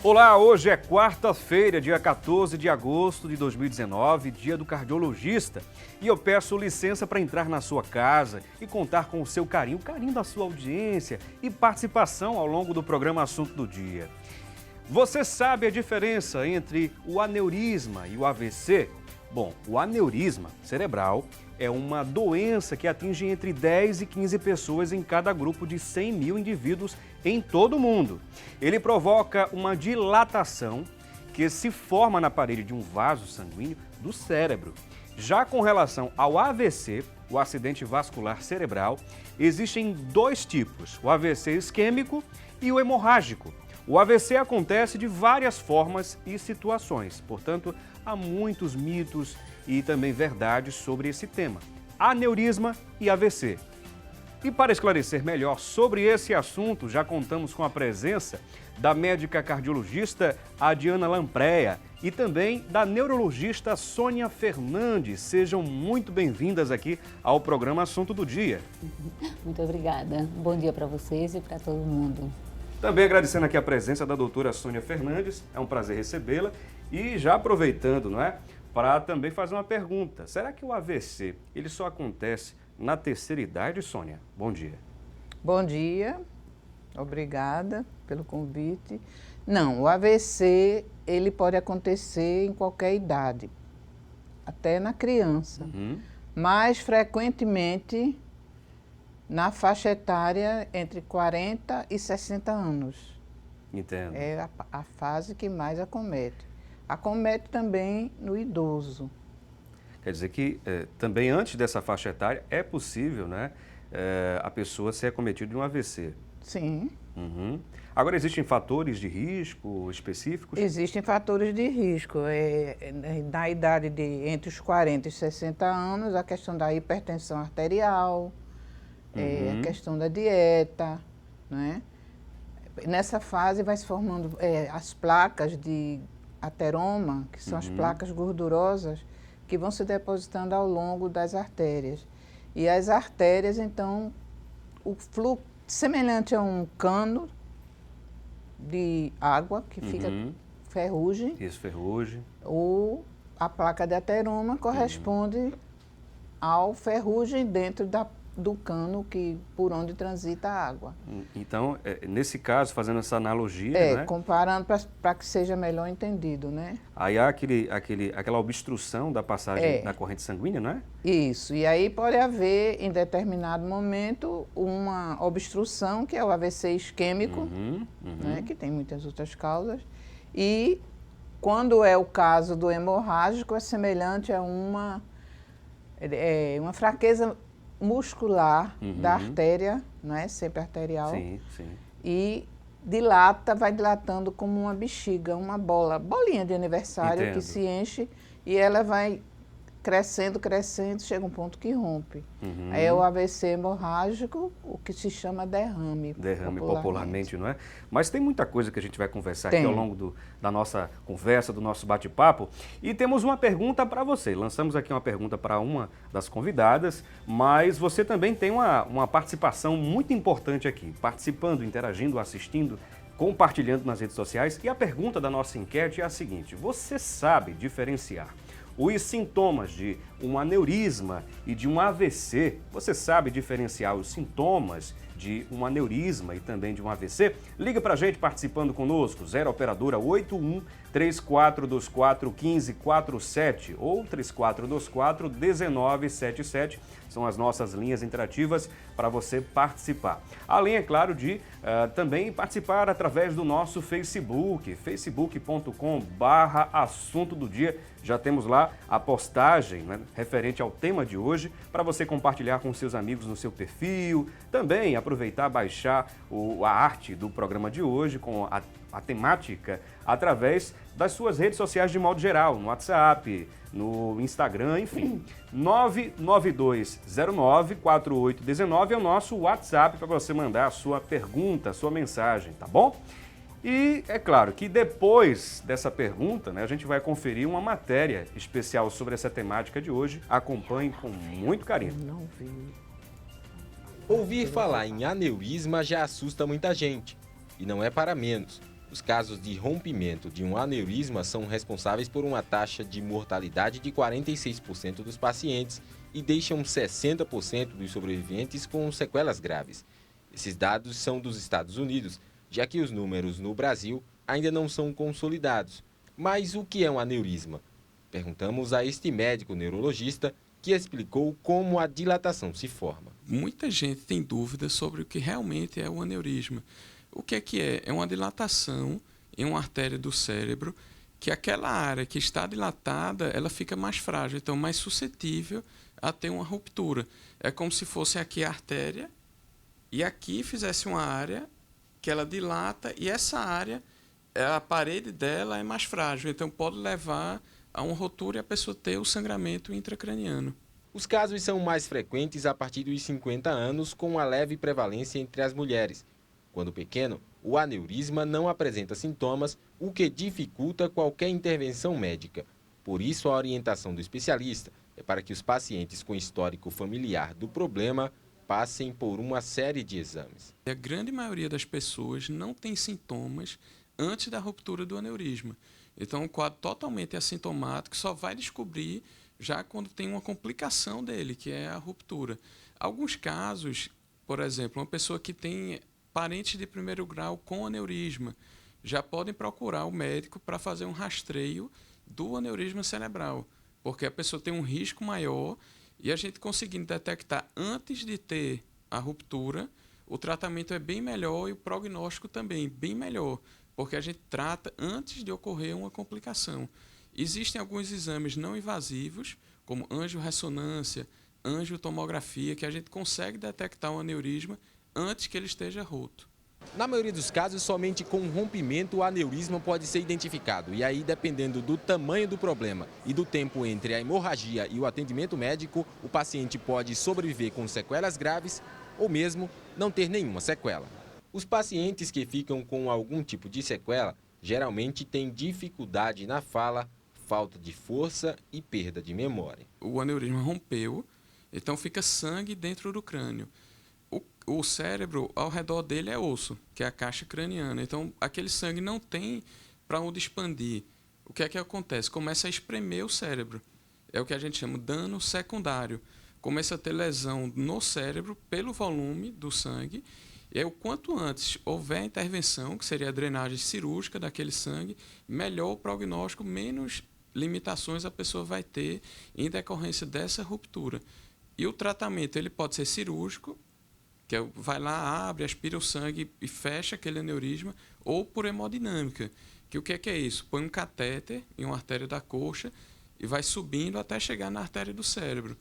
Olá, hoje é quarta-feira, dia 14 de agosto de 2019, dia do cardiologista. E eu peço licença para entrar na sua casa e contar com o seu carinho, o carinho da sua audiência e participação ao longo do programa Assunto do Dia. Você sabe a diferença entre o aneurisma e o AVC? Bom, o aneurisma cerebral é uma doença que atinge entre 10 e 15 pessoas em cada grupo de 100 mil indivíduos em todo o mundo. Ele provoca uma dilatação que se forma na parede de um vaso sanguíneo do cérebro. Já com relação ao AVC, o acidente vascular cerebral, existem dois tipos, o AVC isquêmico e o hemorrágico. O AVC acontece de várias formas e situações, portanto, há muitos mitos e também verdades sobre esse tema, aneurisma e AVC. E para esclarecer melhor sobre esse assunto, já contamos com a presença da médica cardiologista Adiana Lampreia e também da neurologista Sônia Fernandes. Sejam muito bem-vindas aqui ao programa Assunto do Dia. Muito obrigada. Bom dia para vocês e para todo mundo. Também agradecendo aqui a presença da doutora Sônia Fernandes, é um prazer recebê-la. E já aproveitando, não é, para também fazer uma pergunta. Será que o AVC, ele só acontece na terceira idade, Sônia? Bom dia. Bom dia, obrigada pelo convite. Não, o AVC, ele pode acontecer em qualquer idade, até na criança. Mais frequentemente na faixa etária entre 40 e 60 anos. Entendo. É a fase que mais acomete. Acomete também no idoso. Quer dizer que também antes dessa faixa etária é possível, né, a pessoa ser acometida de um AVC. Sim. Agora, existem fatores de risco específicos? Existem fatores de risco. Na idade de entre os 40 e 60 anos, a questão da hipertensão arterial, a questão da dieta, né? Nessa fase vai se formando as placas de ateroma, que são as placas gordurosas, que vão se depositando ao longo das artérias. E as artérias, então, o fluxo semelhante a um cano de água, que fica ferrugem. Isso, ferrugem. A placa de ateroma corresponde ao ferrugem dentro do cano por onde transita a água. Então, nesse caso, fazendo essa analogia, né? Comparando para que seja melhor entendido, né? Aí há aquela obstrução da passagem da corrente sanguínea, não é? Isso, e aí pode haver, em determinado momento, uma obstrução, que é o AVC isquêmico, né? Que tem muitas outras causas, e quando é o caso do hemorrágico, é semelhante a uma fraqueza muscular da artéria, não é? Sempre arterial. Sim, sim. E vai dilatando como uma bexiga, uma bolinha de aniversário. Entendo. Que se enche e ela vai crescendo, chega um ponto que rompe. Aí é o AVC hemorrágico, o que se chama derrame. Derrame popularmente, não é? Mas tem muita coisa que a gente vai conversar aqui ao longo da nossa conversa, do nosso bate-papo. E temos uma pergunta para você. Lançamos aqui uma pergunta para uma das convidadas, mas você também tem uma participação muito importante aqui, participando, interagindo, assistindo, compartilhando nas redes sociais. E a pergunta da nossa enquete é a seguinte: você sabe diferenciar os sintomas de um aneurisma e de um AVC? Você sabe diferenciar os sintomas de um aneurisma e também de um AVC? Liga pra gente participando conosco, 0 operadora 81 3424 1547 ou 3424 1977. São as nossas linhas interativas para você participar. Além, é claro, de também participar através do nosso Facebook, facebook.com/assunto do dia. Já temos lá a postagem, né, referente ao tema de hoje, para você compartilhar com seus amigos no seu perfil. Também aproveitar, baixar a arte do programa de hoje com a temática através das suas redes sociais de modo geral, no WhatsApp, no Instagram, enfim. 992094819 é o nosso WhatsApp para você mandar a sua pergunta, a sua mensagem, tá bom? E é claro que depois dessa pergunta, né, a gente vai conferir uma matéria especial sobre essa temática de hoje. Acompanhe com muito carinho. Não vi. Ouvir falar em aneurisma já assusta muita gente. E não é para menos. Os casos de rompimento de um aneurisma são responsáveis por uma taxa de mortalidade de 46% dos pacientes e deixam 60% dos sobreviventes com sequelas graves. Esses dados são dos Estados Unidos, já que os números no Brasil ainda não são consolidados. Mas o que é um aneurisma? Perguntamos a este médico neurologista que explicou como a dilatação se forma. Muita gente tem dúvidas sobre o que realmente é o aneurisma. O que é? É uma dilatação em uma artéria do cérebro que aquela área que está dilatada, ela fica mais frágil, então mais suscetível a ter uma ruptura. É como se fosse aqui a artéria e aqui fizesse uma área que ela dilata e essa área, a parede dela é mais frágil, então pode levar a uma ruptura e a pessoa ter o sangramento intracraniano. Os casos são mais frequentes a partir dos 50 anos, com uma leve prevalência entre as mulheres. Quando pequeno, o aneurisma não apresenta sintomas, o que dificulta qualquer intervenção médica. Por isso, a orientação do especialista é para que os pacientes com histórico familiar do problema passem por uma série de exames. A grande maioria das pessoas não tem sintomas antes da ruptura do aneurisma. Então, um quadro totalmente assintomático só vai descobrir já quando tem uma complicação dele, que é a ruptura. Alguns casos, por exemplo, uma pessoa que tem parentes de primeiro grau com aneurisma, já podem procurar o médico para fazer um rastreio do aneurisma cerebral, porque a pessoa tem um risco maior e a gente conseguindo detectar antes de ter a ruptura, o tratamento é bem melhor e o prognóstico também bem melhor, porque a gente trata antes de ocorrer uma complicação. Existem alguns exames não invasivos, como angiorressonância, angiotomografia, que a gente consegue detectar o aneurisma antes que ele esteja roto. Na maioria dos casos, somente com um rompimento o aneurisma pode ser identificado. E aí, dependendo do tamanho do problema e do tempo entre a hemorragia e o atendimento médico, o paciente pode sobreviver com sequelas graves ou mesmo não ter nenhuma sequela. Os pacientes que ficam com algum tipo de sequela geralmente têm dificuldade na fala, falta de força e perda de memória. O aneurisma rompeu, então fica sangue dentro do crânio. O cérebro, ao redor dele, é osso, que é a caixa craniana. Então, aquele sangue não tem para onde expandir. O que é que acontece? Começa a espremer o cérebro. É o que a gente chama de dano secundário. Começa a ter lesão no cérebro pelo volume do sangue. E aí, o quanto antes houver intervenção, que seria a drenagem cirúrgica daquele sangue, melhor o prognóstico, menos limitações a pessoa vai ter em decorrência dessa ruptura. E o tratamento ele pode ser cirúrgico, que vai lá, abre, aspira o sangue e fecha aquele aneurisma, ou por hemodinâmica, que o que é isso? Põe um catéter em uma artéria da coxa e vai subindo até chegar na artéria do cérebro.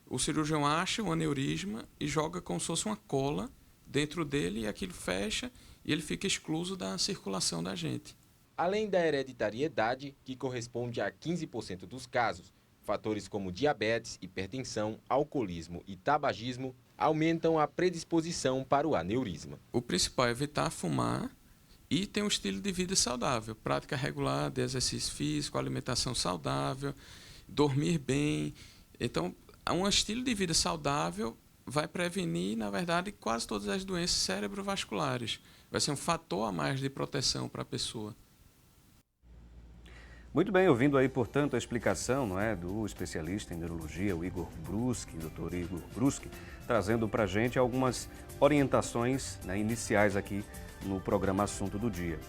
O cirurgião acha o aneurisma e joga como se fosse uma cola dentro dele e aquilo fecha e ele fica excluso da circulação da gente. Além da hereditariedade, que corresponde a 15% dos casos, fatores como diabetes, hipertensão, alcoolismo e tabagismo aumentam a predisposição para o aneurisma. O principal é evitar fumar e ter um estilo de vida saudável, prática regular de exercício físico, alimentação saudável, dormir bem. Então, um estilo de vida saudável vai prevenir, na verdade, quase todas as doenças cerebrovasculares. Vai ser um fator a mais de proteção para a pessoa. Muito bem, ouvindo aí, portanto, a explicação, não é, do especialista em neurologia, o Igor Bruschi, doutor Igor Bruschi, trazendo para a gente algumas orientações, né, iniciais aqui no programa Assunto do Dia.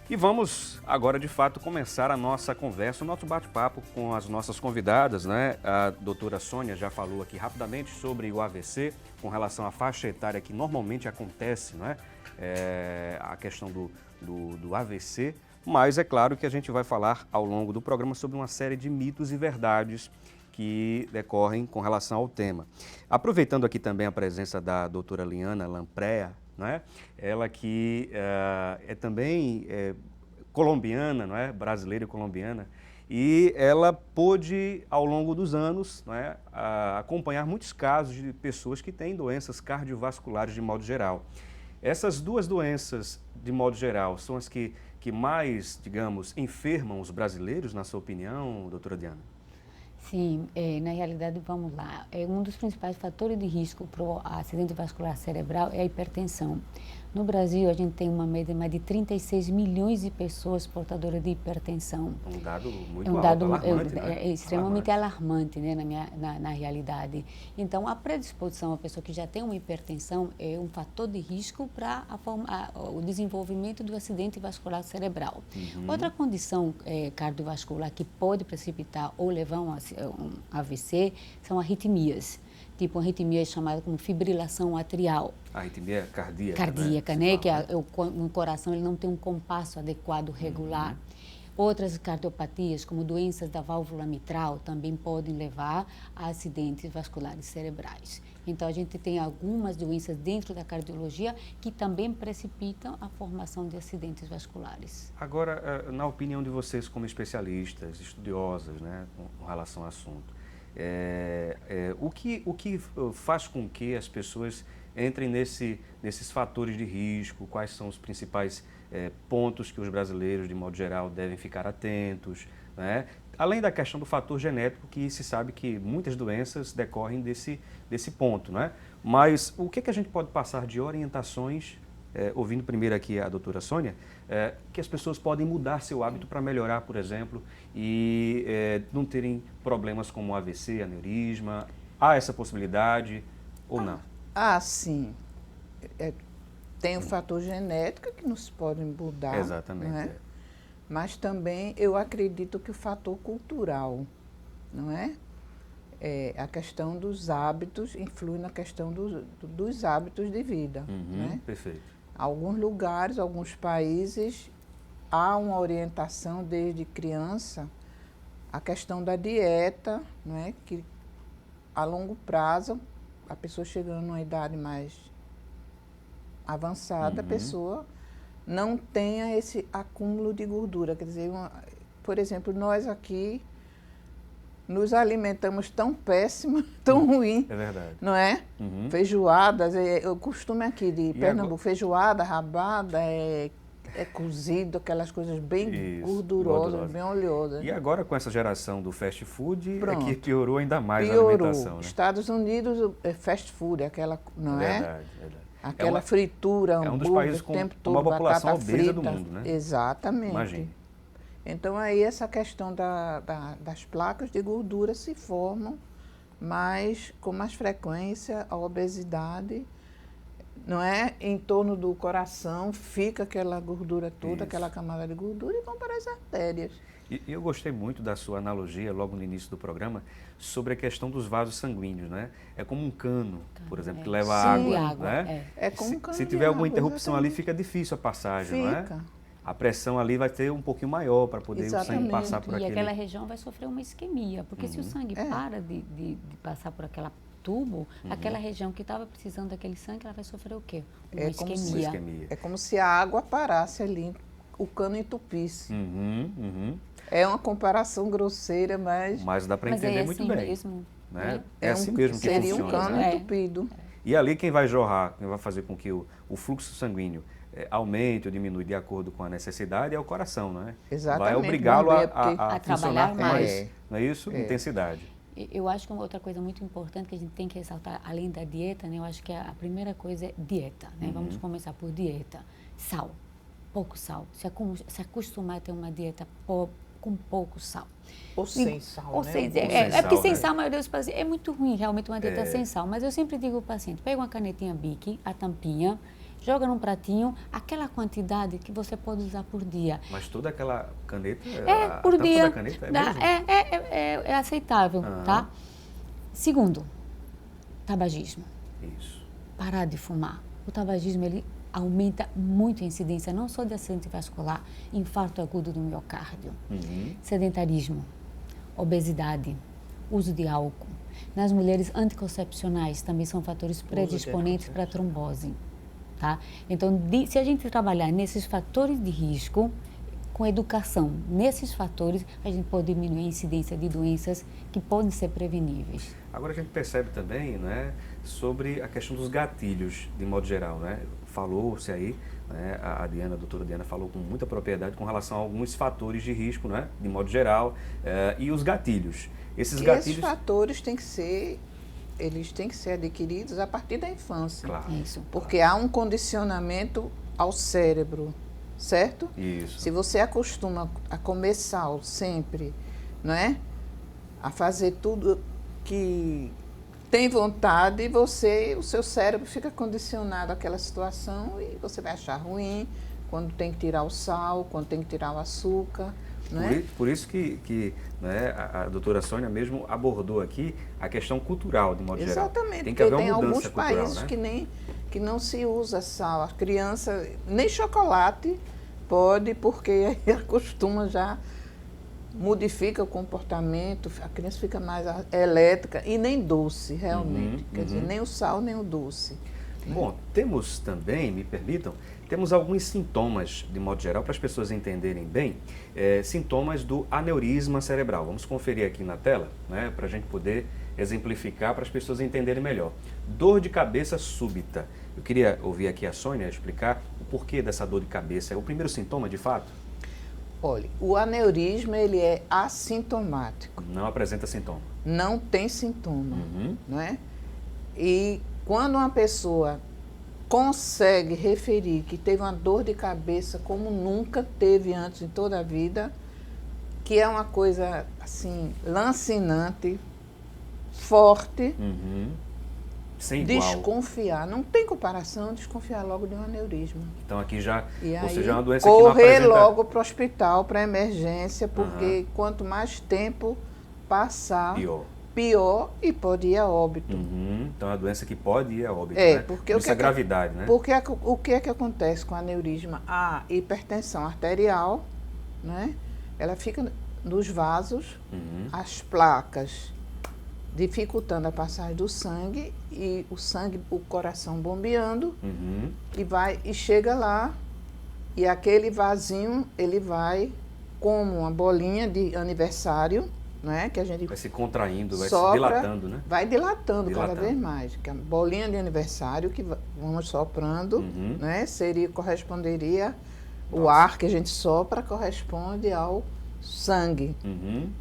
E vamos agora, de fato, começar a nossa conversa, o nosso bate-papo com as nossas convidadas, né? A doutora Sônia já falou aqui rapidamente sobre o AVC, com relação à faixa etária que normalmente acontece, não é? A questão do AVC. Mas é claro que a gente vai falar ao longo do programa sobre uma série de mitos e verdades que decorrem com relação ao tema. Aproveitando aqui também a presença da doutora Liana Lamprea, não é? Ela que é também colombiana, não é? Brasileira e colombiana, e ela pôde, ao longo dos anos, não é? Acompanhar muitos casos de pessoas que têm doenças cardiovasculares de modo geral. Essas duas doenças, de modo geral, são as que mais, digamos, enfermam os brasileiros, na sua opinião, doutora Diana? Sim, na realidade, vamos lá. Um dos principais fatores de risco para o acidente vascular cerebral é a hipertensão. No Brasil, a gente tem uma média de mais de 36 milhões de pessoas portadoras de hipertensão. Um dado muito É um alto, dado alarmante, né? é extremamente alarmante, né, na realidade. Então, a predisposição à pessoa que já tem uma hipertensão é um fator de risco para o desenvolvimento do acidente vascular cerebral. Outra condição cardiovascular que pode precipitar ou levar um AVC são arritmias. Tipo, uma arritmia chamada como fibrilação atrial. A arritmia cardíaca, Cardíaca, né? Que o coração ele não tem um compasso adequado, regular. Outras cardiopatias, como doenças da válvula mitral, também podem levar a acidentes vasculares cerebrais. Então, a gente tem algumas doenças dentro da cardiologia que também precipitam a formação de acidentes vasculares. Agora, na opinião de vocês como especialistas, estudiosas, né, com relação ao assunto, o que faz com que as pessoas entrem nesses fatores de risco? Quais são os principais pontos que os brasileiros, de modo geral, devem ficar atentos, né? Além da questão do fator genético, que se sabe que muitas doenças decorrem desse ponto, né? Mas o que a gente pode passar de orientações, ouvindo primeiro aqui a doutora Sônia, que as pessoas podem mudar seu hábito para melhorar, por exemplo, e não terem problemas como AVC, aneurisma? Há essa possibilidade ou não? Sim. Tem o fator genético que não se pode mudar. Exatamente. Não é? Mas também eu acredito que o fator cultural, não é? A questão dos hábitos influi na questão dos hábitos de vida. Né? Perfeito. Alguns lugares, alguns países, há uma orientação desde criança, a questão da dieta, não é? Que a longo prazo, a pessoa chegando numa idade mais avançada, a pessoa não tenha esse acúmulo de gordura. Quer dizer, por exemplo, nós aqui nos alimentamos tão péssimo, tão ruim. É verdade. Não é? Feijoadas, eu costumo aqui de Pernambuco, feijoada, rabada, cozido, aquelas coisas bem gordurosas, bem oleosas. E agora com essa geração do fast food, Pronto. que piorou ainda mais a Piorou. alimentação, né? Estados Unidos é fast food, aquela, não Verdade. Aquela fritura, um dos hambúrguer, países com o tempo todo, uma população batata obesa frita. do mundo, né? Exatamente. Imagine. Então, aí essa questão das placas de gordura se formam, mas com mais frequência a obesidade, não é? Em torno do coração fica aquela gordura toda, aquela camada de gordura e vão para as artérias. E eu gostei muito da sua analogia, logo no início do programa, sobre a questão dos vasos sanguíneos, né? É como um cano, por exemplo, que leva água, né? É como um cano se de tiver alguma água, interrupção ali, exatamente. fica difícil a passagem, não é? Fica. A pressão ali vai ter um pouquinho maior para poder o sangue Exatamente. passar por E aquele... aquela região vai sofrer uma isquemia, porque se o sangue para de passar por aquela tubo, aquela região que estava precisando daquele sangue, ela vai sofrer o quê? Uma isquemia. É como se a água parasse ali, o cano entupisse. É uma comparação grosseira, mas dá para entender é muito assim bem. mesmo, né? É assim mesmo que seria funciona. um cano né? entupido. E ali quem vai jorrar, quem vai fazer com que o fluxo sanguíneo aumente ou diminui de acordo com a necessidade é o coração, né? Exatamente. Vai obrigá-lo a a funcionar trabalhar com mais. não é isso? Intensidade. Eu acho que uma outra coisa muito importante que a gente tem que ressaltar, além da dieta, né? Eu acho que a primeira coisa é dieta, né? Vamos começar por dieta. Sal, pouco sal. Se acostumar a ter uma dieta com pouco sal. Ou sem sal, Ou né? É porque sem né? sal, a maioria dos pacientes, é muito ruim realmente uma dieta sem sal. Mas eu sempre digo ao paciente, pega uma canetinha Bic, a tampinha, joga num pratinho, aquela quantidade que você pode usar por dia. Mas toda aquela caneta, Por tampa dia, da caneta mesmo? é aceitável, tá? Segundo, tabagismo. Isso. Parar de fumar. O tabagismo, ele aumenta muito a incidência, não só de acidente vascular, infarto agudo do miocárdio, sedentarismo, obesidade, uso de álcool. Nas mulheres, anticoncepcionais também são fatores predisponentes para trombose. Tá? Então, se a gente trabalhar nesses fatores de risco, com educação nesses fatores, a gente pode diminuir a incidência de doenças que podem ser preveníveis. Agora a gente percebe também, né, sobre a questão dos gatilhos, de modo geral, né? Falou-se aí, né, a doutora Diana falou com muita propriedade com relação a alguns fatores de risco, né, de modo geral, e os gatilhos. Esses gatilhos... Esses fatores têm que ser eles têm que ser adquiridos a partir da infância. Claro. Isso. Porque há um condicionamento ao cérebro, certo? Isso. Se você acostuma a comer sal sempre, não é? A fazer tudo que tem vontade, o seu cérebro fica condicionado àquela situação e você vai achar ruim quando tem que tirar o sal, quando tem que tirar o açúcar. Né? Por isso que né, a doutora Sônia mesmo abordou aqui a questão cultural, de modo geral. Exatamente, Tem que porque haver tem uma mudança alguns cultural, países né? que não se usa sal. A criança, nem chocolate pode, porque aí acostuma já, modifica o comportamento, a criança fica mais elétrica e nem doce, realmente. Quer dizer, nem o sal, nem o doce. Bom, temos também, me permitam, temos alguns sintomas, de modo geral, para as pessoas entenderem bem, sintomas do aneurisma cerebral. Vamos conferir aqui na tela, né, para a gente poder exemplificar, para as pessoas entenderem melhor. Dor de cabeça súbita. Eu queria ouvir aqui a Sônia explicar o porquê dessa dor de cabeça. É o primeiro sintoma, de fato? Olha, o aneurisma, ele é assintomático. Não apresenta sintoma. Não tem sintoma, não é? E quando uma pessoa consegue referir que teve uma dor de cabeça como nunca teve antes em toda a vida, que é uma coisa assim, lancinante, forte, Sem igual. desconfiar. Não tem comparação, desconfiar logo de um aneurisma. Então aqui já, E ou aí, seja, é uma doença que não correr apresenta... logo para o hospital, para emergência, porque quanto mais tempo passar, pior e pode ir a óbito. Então é uma doença que pode ir a óbito, É, né? porque Por isso a gravidade, né? Porque o que é que acontece com o aneurisma? A hipertensão arterial, né? Ela fica nos vasos, as placas dificultando a passagem do sangue e o coração bombeando e chega lá e aquele vasinho ele vai como uma bolinha de aniversário, né? Que a gente Vai se contraindo, vai sopra, se dilatando, né? vai dilatando cada Dilatando. vez mais. Que a bolinha de aniversário que vamos soprando, né? Corresponderia, o ar que a gente sopra corresponde ao sangue.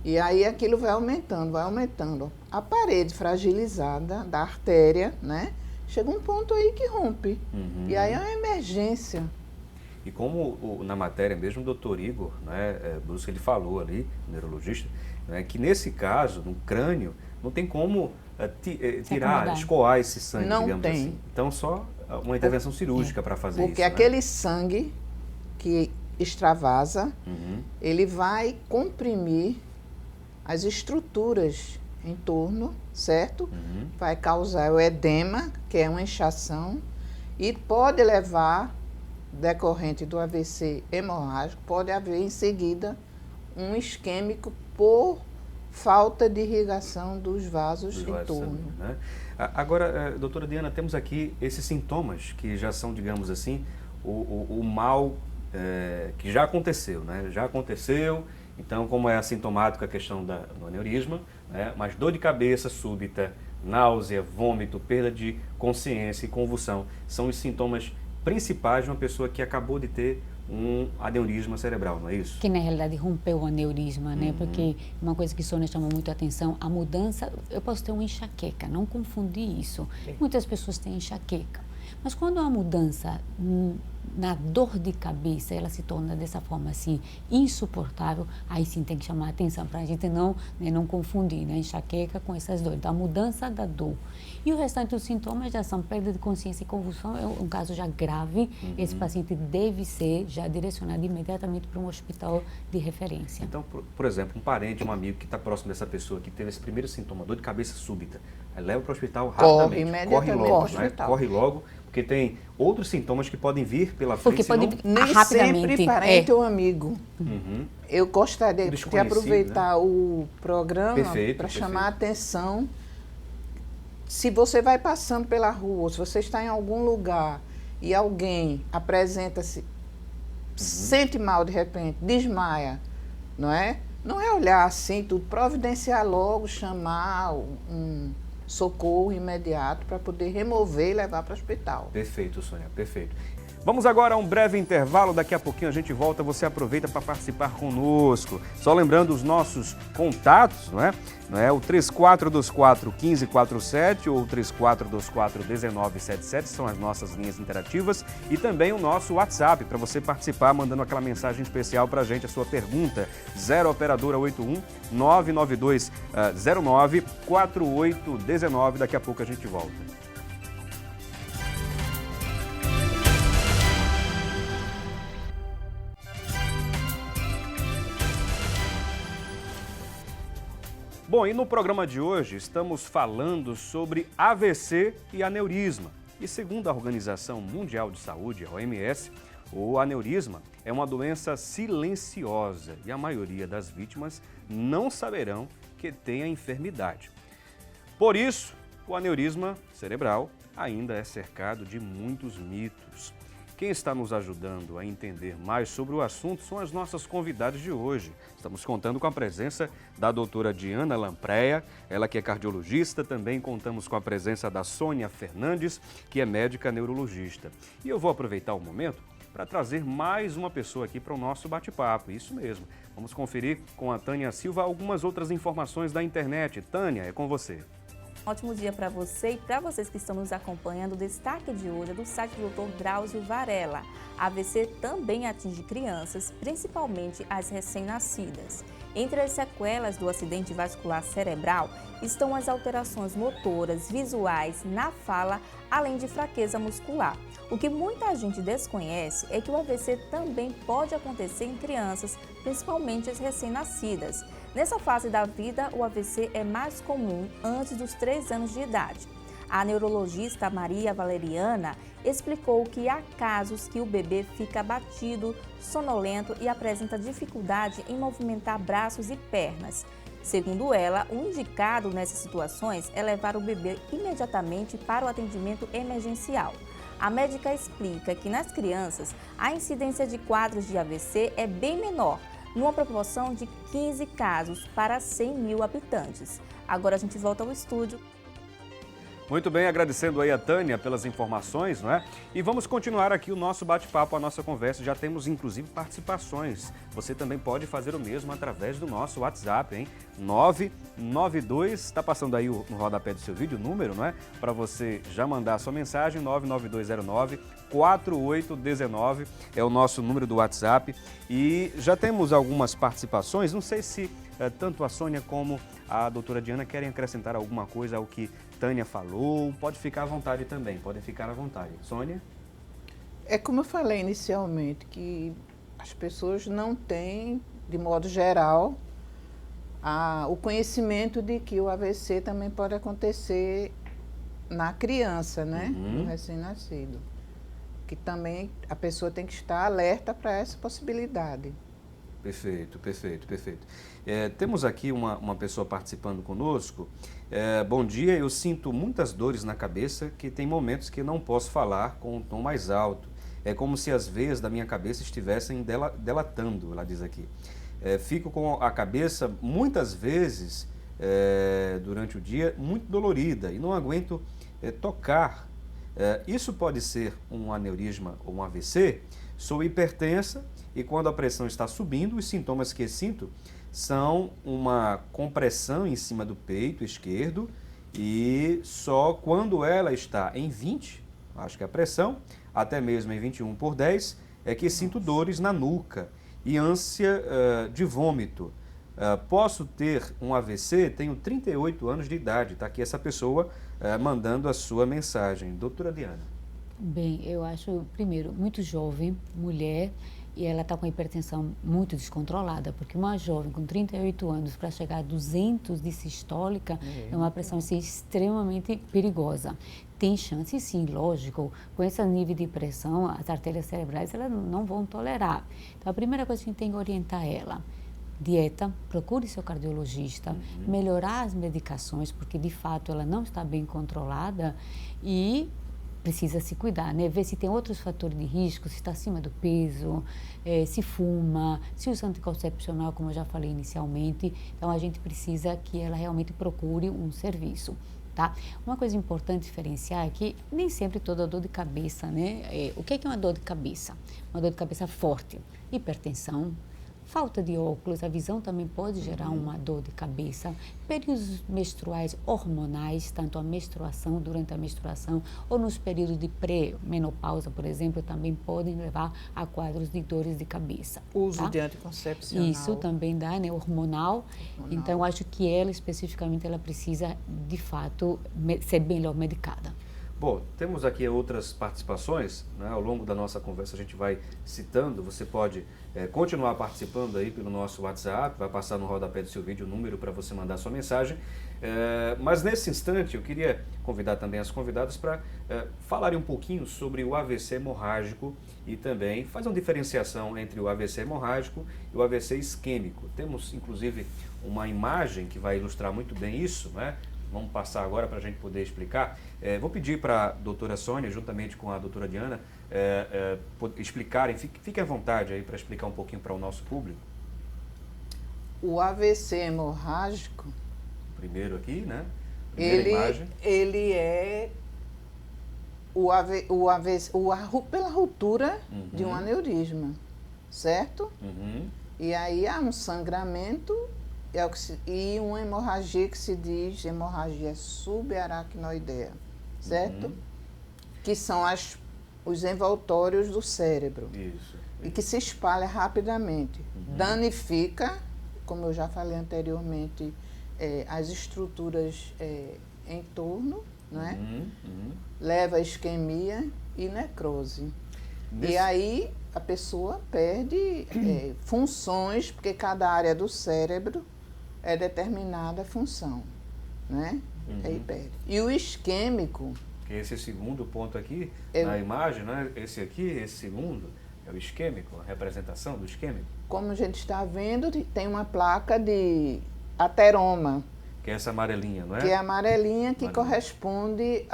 E aí aquilo vai aumentando, vai aumentando. A parede fragilizada da artéria, né? Chega um ponto aí que rompe. E aí é uma emergência. E como na matéria mesmo o doutor Igor, né, Brusco, ele falou ali, neurologista, né, que nesse caso, no crânio, não tem como tirar, acomodar. escoar esse sangue, Não digamos tem. assim. Então só uma intervenção cirúrgica para fazer Porque isso. Né? aquele sangue que extravasa, ele vai comprimir as estruturas em torno, certo? Vai causar o edema, que é uma inchação, e pode levar, decorrente do AVC hemorrágico, pode haver em seguida um isquêmico por falta de irrigação dos vasos Dos em vasos torno. sanguíneos, né? Agora, doutora Diana, temos aqui esses sintomas que já são, digamos assim, o mal que já aconteceu, né? Já aconteceu, então como é assintomático a questão do aneurisma, né? Mas dor de cabeça súbita, náusea, vômito, perda de consciência e convulsão são os sintomas principais de uma pessoa que acabou de ter um aneurisma cerebral, não é isso? Que na realidade rompeu o aneurisma, né? Porque uma coisa que Sônia chamou muito a atenção, a mudança, eu posso ter uma enxaqueca, não confundir isso. Muitas pessoas têm enxaqueca, mas quando há mudança na dor de cabeça, ela se torna dessa forma assim, insuportável, aí sim tem que chamar a atenção para a gente não confundir, né? Enxaqueca com essas dores. Então, a mudança da dor. E o restante dos sintomas já são perda de consciência e convulsão, é um caso já grave, esse paciente deve ser já direcionado imediatamente para um hospital de referência. Então, por exemplo, um parente, um amigo que está próximo dessa pessoa que teve esse primeiro sintoma, dor de cabeça súbita, aí leva para o hospital rapidamente, imediatamente corre logo, para o né? hospital. Corre logo, porque tem outros sintomas que podem vir pela Porque frente, pode senão... Nem rapidamente. sempre parente ou amigo. Eu gostaria de Desconhecido, aproveitar o programa Perfeito, para perfeito. chamar a atenção. Se você vai passando pela rua, se você está em algum lugar e alguém apresenta-se, sente mal de repente, desmaia, não é? Não é olhar assim, tudo, providenciar logo, chamar um socorro imediato para poder remover e levar para o hospital. Perfeito, Sônia, perfeito. Vamos agora a um breve intervalo, daqui a pouquinho a gente volta, você aproveita para participar conosco. Só lembrando os nossos contatos, não é? O 3424-1547 ou o 3424-1977 são as nossas linhas interativas e também o nosso WhatsApp para você participar mandando aquela mensagem especial para a gente, a sua pergunta, 0 operadora 81 992 09 4819. Daqui a pouco a gente volta. Bom, e no programa de hoje estamos falando sobre AVC e aneurisma. E segundo a Organização Mundial de Saúde, a OMS, o aneurisma é uma doença silenciosa e a maioria das vítimas não saberão que tem a enfermidade. Por isso, o aneurisma cerebral ainda é cercado de muitos mitos. Quem está nos ajudando a entender mais sobre o assunto são as nossas convidadas de hoje. Estamos contando com a presença da doutora Diana Lampreia, ela que é cardiologista. Também contamos com a presença da Sônia Fernandes, que é médica neurologista. E eu vou aproveitar o momento para trazer mais uma pessoa aqui para o nosso bate-papo. Isso mesmo. Vamos conferir com a Tânia Silva algumas outras informações da internet. Tânia, é com você. Ótimo dia para você e para vocês que estão nos acompanhando. O destaque de hoje é do site do Dr. Drauzio Varela. A AVC também atinge crianças, principalmente as recém-nascidas. Entre as sequelas do acidente vascular cerebral estão as alterações motoras, visuais, na fala, além de fraqueza muscular. O que muita gente desconhece é que o AVC também pode acontecer em crianças, principalmente as recém-nascidas. Nessa fase da vida, o AVC é mais comum antes dos 3 anos de idade. A neurologista Maria Valeriana explicou que há casos que o bebê fica abatido, sonolento e apresenta dificuldade em movimentar braços e pernas. Segundo ela, o indicado nessas situações é levar o bebê imediatamente para o atendimento emergencial. A médica explica que nas crianças, a incidência de quadros de AVC é bem menor, numa proporção de 15 casos para 100 mil habitantes. Agora a gente volta ao estúdio. Muito bem, agradecendo aí a Tânia pelas informações, não é? E vamos continuar aqui o nosso bate-papo, a nossa conversa. Já temos, inclusive, participações. Você também pode fazer o mesmo através do nosso WhatsApp, hein? 992, está passando aí no rodapé do seu vídeo o número, não é? Para você já mandar a sua mensagem, 99209-4819 é o nosso número do WhatsApp. E já temos algumas participações, não sei se tanto a Sônia como a doutora Diana querem acrescentar alguma coisa ao que Tânia falou. Pode ficar à vontade também, podem ficar à vontade. Sônia? É como eu falei inicialmente, que as pessoas não têm, de modo geral, o conhecimento de que o AVC também pode acontecer na criança, né? No recém-nascido. Que também a pessoa tem que estar alerta para essa possibilidade. Perfeito, perfeito, perfeito. Temos aqui uma pessoa participando conosco. Bom dia, eu sinto muitas dores na cabeça que tem momentos que não posso falar com um tom mais alto. É como se as veias da minha cabeça estivessem delatando, ela diz aqui. Fico com a cabeça muitas vezes durante o dia muito dolorida e não aguento tocar. Isso pode ser um aneurisma ou um AVC? Sou hipertensa e quando a pressão está subindo, os sintomas que sinto são uma compressão em cima do peito esquerdo e só quando ela está em 20, acho que é a pressão, até mesmo em 21/10, é que sinto dores na nuca e ânsia de vômito. Posso ter um AVC? Tenho 38 anos de idade. Está aqui essa pessoa mandando a sua mensagem. Doutora Diana. Bem, eu acho, primeiro, muito jovem, mulher, e ela está com a hipertensão muito descontrolada, porque uma jovem com 38 anos para chegar a 200 de sistólica é uma pressão assim, extremamente perigosa. Tem chance, sim, lógico, com esse nível de pressão, as artérias cerebrais elas não vão tolerar. Então, a primeira coisa que a gente tem que orientar ela, dieta, procure seu cardiologista, melhorar as medicações, porque de fato ela não está bem controlada e precisa se cuidar, né? Ver se tem outros fatores de risco, se está acima do peso, se fuma, se usa anticoncepcional, como eu já falei inicialmente. Então, a gente precisa que ela realmente procure um serviço, tá? Tá? Uma coisa importante diferenciar é que nem sempre toda dor de cabeça, né? O que é uma dor de cabeça? Uma dor de cabeça forte, hipertensão, falta de óculos, a visão também pode gerar uma dor de cabeça, períodos menstruais hormonais, tanto a menstruação, durante a menstruação, ou nos períodos de pré-menopausa, por exemplo, também podem levar a quadros de dores de cabeça. Uso tá? de anticoncepcional. Isso também dá, né, hormonal. Então, eu acho que ela, especificamente, ela precisa, de fato, ser melhor medicada. Bom, temos aqui outras participações, né? Ao longo da nossa conversa a gente vai citando, você pode continuar participando aí pelo nosso WhatsApp, vai passar no rodapé do seu vídeo o número para você mandar sua mensagem, mas nesse instante eu queria convidar também as convidadas para falarem um pouquinho sobre o AVC hemorrágico e também fazer uma diferenciação entre o AVC hemorrágico e o AVC isquêmico. Temos inclusive uma imagem que vai ilustrar muito bem isso, né? Vamos passar agora para a gente poder explicar. Vou pedir para a doutora Sônia, juntamente com a doutora Diana, explicarem, fiquem à vontade aí para explicar um pouquinho para o nosso público. O AVC hemorrágico, Primeiro aqui, né? Primeira imagem. ele é pela ruptura de um aneurisma, certo? Uhum. E aí há um sangramento e uma hemorragia que se diz hemorragia subaracnoidea, certo? Uhum. Que são os envoltórios do cérebro. Isso. E que se espalha rapidamente. Danifica, como eu já falei anteriormente, as estruturas em torno, né? Leva a isquemia e necrose. E aí a pessoa perde funções, porque cada área do cérebro é determinada função, né? Aí perde. E o isquêmico... Que esse segundo ponto aqui, na imagem, né? Esse aqui, esse segundo, é o isquêmico, a representação do isquêmico. Como a gente está vendo, tem uma placa de ateroma. Que é essa amarelinha, não é? Que é a amarelinha que corresponde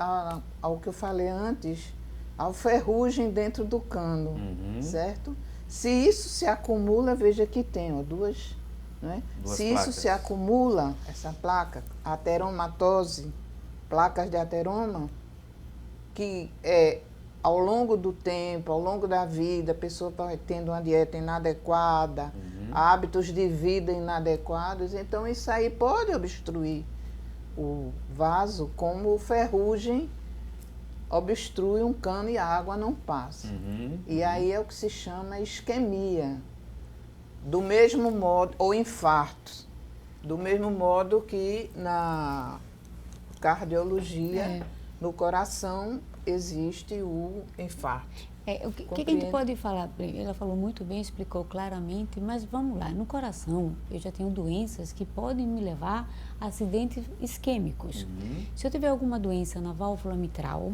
ao que eu falei antes, ao ferrugem dentro do cano, certo? Se isso se acumula, veja que tem duas, né? Se placas. isso se acumula, essa placa, ateromatose, placas de ateroma, que ao longo do tempo, ao longo da vida, a pessoa está tendo uma dieta inadequada, hábitos de vida inadequados, então isso aí pode obstruir o vaso, como ferrugem obstrui um cano e a água não passa. E aí é o que se chama isquemia. Do mesmo modo, ou infarto, do mesmo modo que na cardiologia, no coração, existe o infarto. O que a gente pode falar? Ela falou muito bem, explicou claramente, mas vamos lá, no coração eu já tenho doenças que podem me levar a acidentes isquêmicos. Se eu tiver alguma doença na válvula mitral,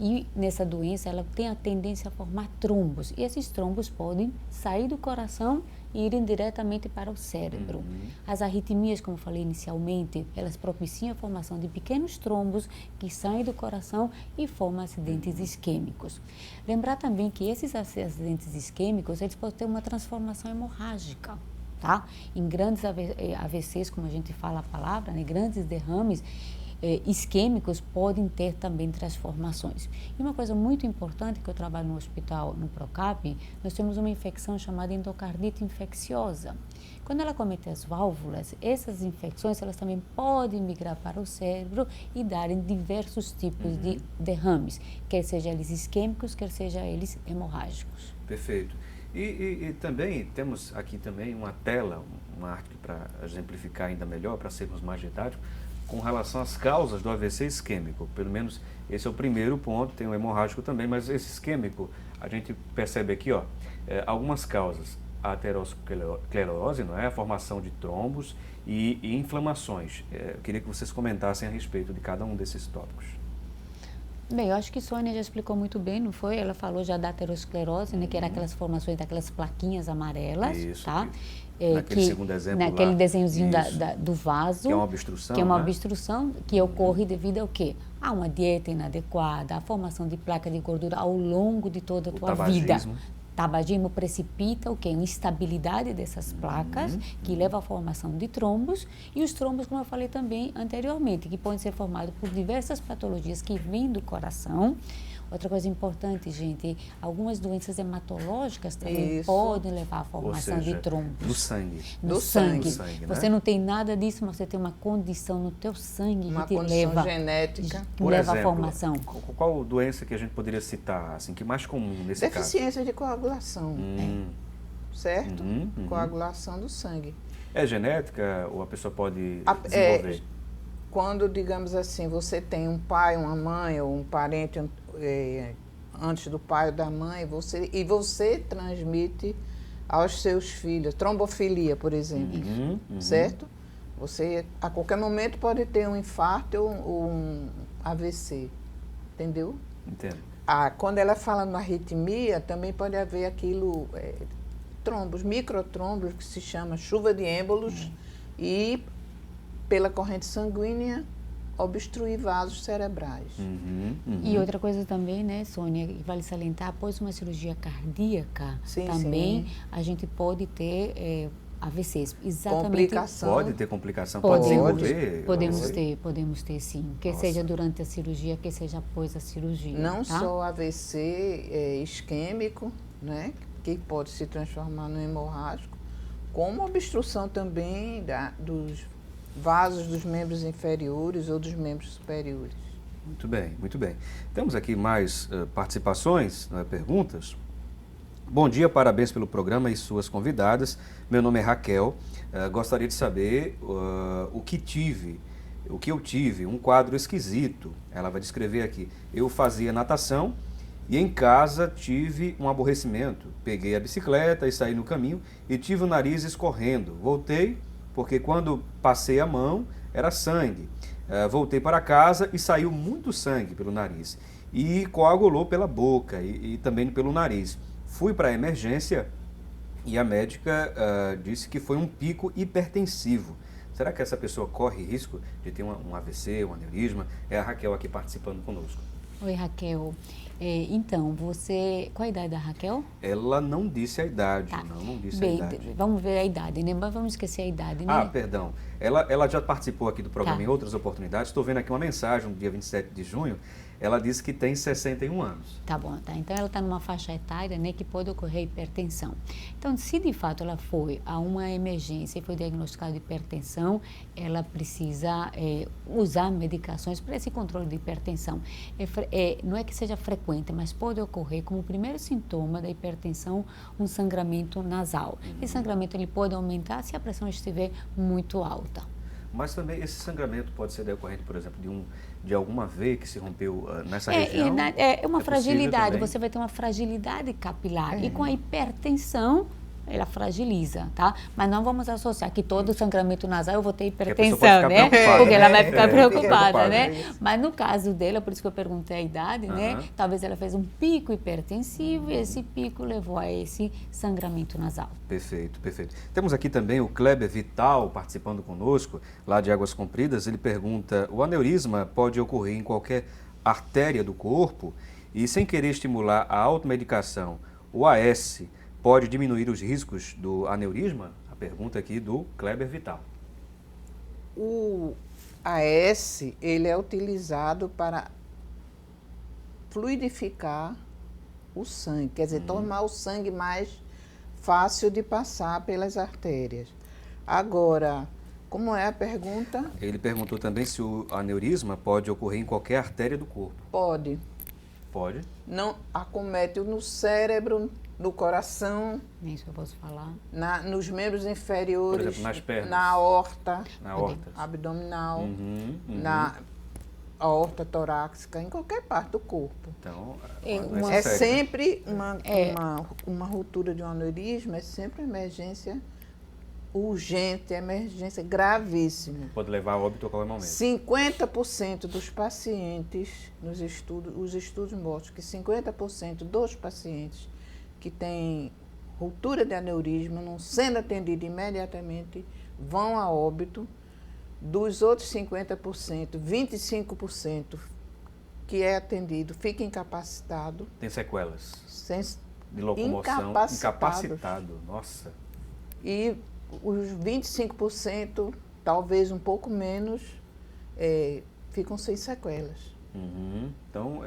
e nessa doença ela tem a tendência a formar trombos, e esses trombos podem sair do coração e irem diretamente para o cérebro. As arritmias, como falei inicialmente, elas propiciam a formação de pequenos trombos que saem do coração e formam acidentes isquêmicos. Lembrar também que esses acidentes isquêmicos, eles podem ter uma transformação hemorrágica, tá? Em grandes AVCs, como a gente fala a palavra, né, grandes derrames, isquêmicos podem ter também transformações. E uma coisa muito importante que eu trabalho no hospital, no Procap, nós temos uma infecção chamada endocardite infecciosa. Quando ela comete as válvulas, essas infecções elas também podem migrar para o cérebro e darem diversos tipos de derrames, quer sejam eles isquêmicos, quer sejam eles hemorrágicos. Perfeito. E também temos aqui também uma tela, uma arte para exemplificar ainda melhor, para sermos mais didáticos, com relação às causas do AVC isquêmico. Pelo menos esse é o primeiro ponto, tem o hemorrágico também, mas esse isquêmico, a gente percebe aqui, algumas causas. A aterosclerose, não é? A formação de trombos e inflamações. Eu queria que vocês comentassem a respeito de cada um desses tópicos. Bem, eu acho que Sônia já explicou muito bem, não foi? Ela falou já da aterosclerose, né, que era aquelas formações daquelas plaquinhas amarelas, isso, tá? Naquele segundo exemplo naquele lá, desenhozinho do vaso. Que é uma obstrução, que é uma né? obstrução que ocorre devido ao quê? A uma dieta inadequada, a formação de placa de gordura ao longo de toda a tua vida. Tabagismo precipita o quê? Uma instabilidade dessas placas, que leva à formação de trombos, e os trombos, como eu falei também anteriormente, que podem ser formados por diversas patologias que vêm do coração. Outra coisa importante, gente, algumas doenças hematológicas também podem levar à formação de trombos. Do sangue. No sangue. Né? Você não tem nada disso, mas você tem uma condição no teu sangue uma que te condição leva, genética. que leva à formação. Qual doença que a gente poderia citar, assim, que é mais comum nesse caso? Deficiência de coagulação, certo? Uhum. Coagulação do sangue. É genética ou a pessoa pode desenvolver? Quando, digamos assim, você tem um pai, uma mãe ou um parente antes do pai ou da mãe, você transmite aos seus filhos, trombofilia, por exemplo, certo? Você, a qualquer momento, pode ter um infarto ou um AVC, entendeu? Entendo. Quando ela fala na arritmia, também pode haver aquilo, trombos, microtrombos, que se chama chuva de êmbolos, e pela corrente sanguínea obstruir vasos cerebrais. E outra coisa também, né, Sônia, que vale salientar, após uma cirurgia cardíaca, Sim, também sim. a gente pode ter AVCs. Exatamente. Complicação. Pode ter complicação? Pode desenvolver? Podemos ter sim. Que seja durante a cirurgia, que seja após a cirurgia. Não tá? só AVC isquêmico, né, que pode se transformar no hemorrágico, como obstrução também dos vasos dos membros inferiores ou dos membros superiores. Muito bem, muito bem. Temos aqui mais participações, perguntas. Bom dia, parabéns pelo programa e suas convidadas. Meu nome é Raquel. Gostaria de saber o que eu tive, um quadro esquisito. Ela vai descrever aqui. Eu fazia natação e em casa tive um aborrecimento. Peguei a bicicleta e saí no caminho e tive o nariz escorrendo. Voltei porque quando passei a mão era sangue. Voltei para casa e saiu muito sangue pelo nariz. E coagulou pela boca e também pelo nariz. Fui para a emergência e a médica disse que foi um pico hipertensivo. Será que essa pessoa corre risco de ter um AVC, um aneurisma? É a Raquel aqui participando conosco. Oi, Raquel. Então, qual a idade da Raquel? Ela não disse a idade, Tá. não disse Bem, a idade. vamos ver a idade, né? Mas vamos esquecer a idade, né? Perdão. Ela já participou aqui do programa Tá. em outras oportunidades. Estou vendo aqui uma mensagem, no dia 27 de junho. Ela disse que tem 61 anos. Tá bom, tá. Então ela está numa faixa etária, né, que pode ocorrer hipertensão. Então, se de fato ela foi a uma emergência e foi diagnosticada de hipertensão, ela precisa usar medicações para esse controle de hipertensão. Não é que seja frequente, mas pode ocorrer como primeiro sintoma da hipertensão um sangramento nasal. Esse sangramento ele pode aumentar se a pressão estiver muito alta. Mas também esse sangramento pode ser decorrente, por exemplo, de alguma veia que se rompeu nessa região? É uma fragilidade, também? você vai ter uma fragilidade capilar. E com a hipertensão, ela fragiliza, tá? Mas não vamos associar que todo sangramento nasal eu vou ter hipertensão, né? Porque ela vai ficar preocupada, né? Mas no caso dela, por isso que eu perguntei a idade, né? Talvez ela fez um pico hipertensivo e esse pico levou a esse sangramento nasal. Perfeito, perfeito. Temos aqui também o Kleber Vital participando conosco, lá de Águas Compridas. Ele pergunta, o aneurisma pode ocorrer em qualquer artéria do corpo e sem querer estimular a automedicação, o AS pode diminuir os riscos do aneurisma? A pergunta aqui do Kleber Vital. O AS, ele é utilizado para fluidificar o sangue, quer dizer, tornar o sangue mais fácil de passar pelas artérias. Agora, como é a pergunta? Ele perguntou também se o aneurisma pode ocorrer em qualquer artéria do corpo. Pode. Pode? Não acomete no cérebro, no coração, Isso eu posso falar. nos membros inferiores, Por exemplo, nas pernas. na aorta Na horta. abdominal, Uhum. na aorta torácica, em qualquer parte do corpo. Então, É vai uma- ser É sério, né? sempre uma ruptura de um aneurisma, é sempre emergência urgente, emergência gravíssima. Pode levar a óbito a qualquer momento. 50% dos pacientes, os estudos mostram que 50% dos pacientes que têm ruptura de aneurisma, não sendo atendido imediatamente, vão a óbito. Dos outros 50%, 25% que é atendido fica incapacitado, Tem sequelas. de locomoção, incapacitado. Nossa. E os 25%, talvez um pouco menos, ficam sem sequelas. Uhum. Então,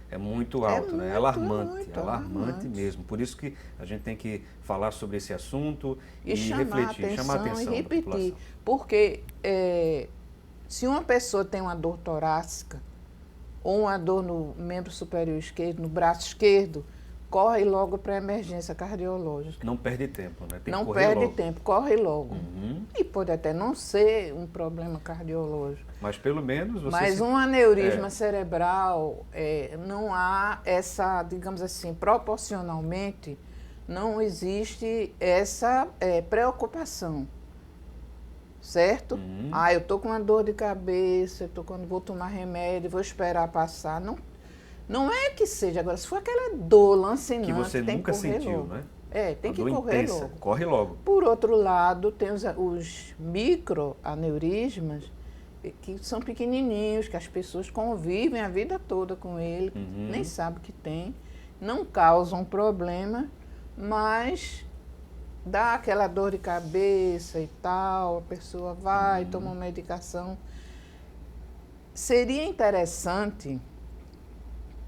é muito alto, né? É alarmante mesmo. Por isso que a gente tem que falar sobre esse assunto e refletir, chamar a atenção e repetir. da população. Porque se uma pessoa tem uma dor torácica ou uma dor no membro superior esquerdo, no braço esquerdo, corre logo para a emergência cardiológica. Não perde tempo, né? Tem não que correr perde logo. tempo, corre logo. Uhum. E pode até não ser um problema cardiológico. Mas pelo menos você... Mas um aneurisma cerebral, não há essa, digamos assim, proporcionalmente, não existe essa preocupação. Certo? Uhum. Eu estou com uma dor de cabeça, vou tomar remédio, vou esperar passar. Não é que seja. Agora, se for aquela dor lancinante, que você tem nunca que correr sentiu, logo. né? Tem Uma que dor correr intensa. logo. Corre logo. Por outro lado, tem os microaneurismas, que são pequenininhos, que as pessoas convivem a vida toda com ele, nem sabem que tem, não causam problema, mas dá aquela dor de cabeça e tal, a pessoa vai, toma uma medicação. Seria interessante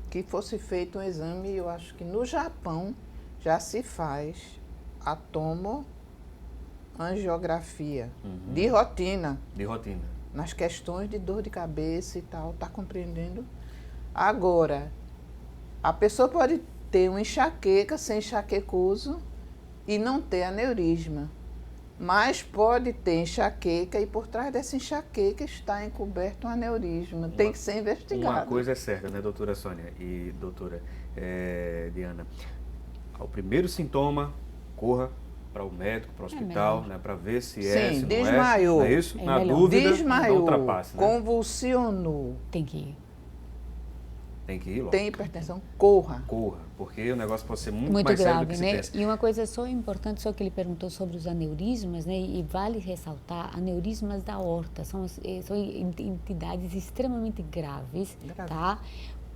que fosse feito um exame, eu acho que no Japão já se faz a tomoangiografia de rotina. De rotina. Nas questões de dor de cabeça e tal, tá compreendendo? Agora, a pessoa pode ter uma enxaqueca sem enxaquecoso e não ter aneurisma. Mas pode ter enxaqueca e por trás dessa enxaqueca está encoberto um aneurisma. Tem que ser investigado. Uma coisa é certa, né, doutora Sônia e doutora Diana? Ao primeiro sintoma, corra para o médico, para o hospital, né, para ver se se não desmaiou. Não é isso? Na melhor. dúvida, Desmaiou, não ultrapasse. Né? convulsionou, Tem que ir. Tem que ir logo. tem hipertensão, corra. Corra, porque o negócio pode ser muito Muito mais sério do grave, que se né? pensa. E uma coisa só importante, só que ele perguntou sobre os aneurismas, né? E vale ressaltar, aneurismas da aorta são entidades extremamente graves, tá?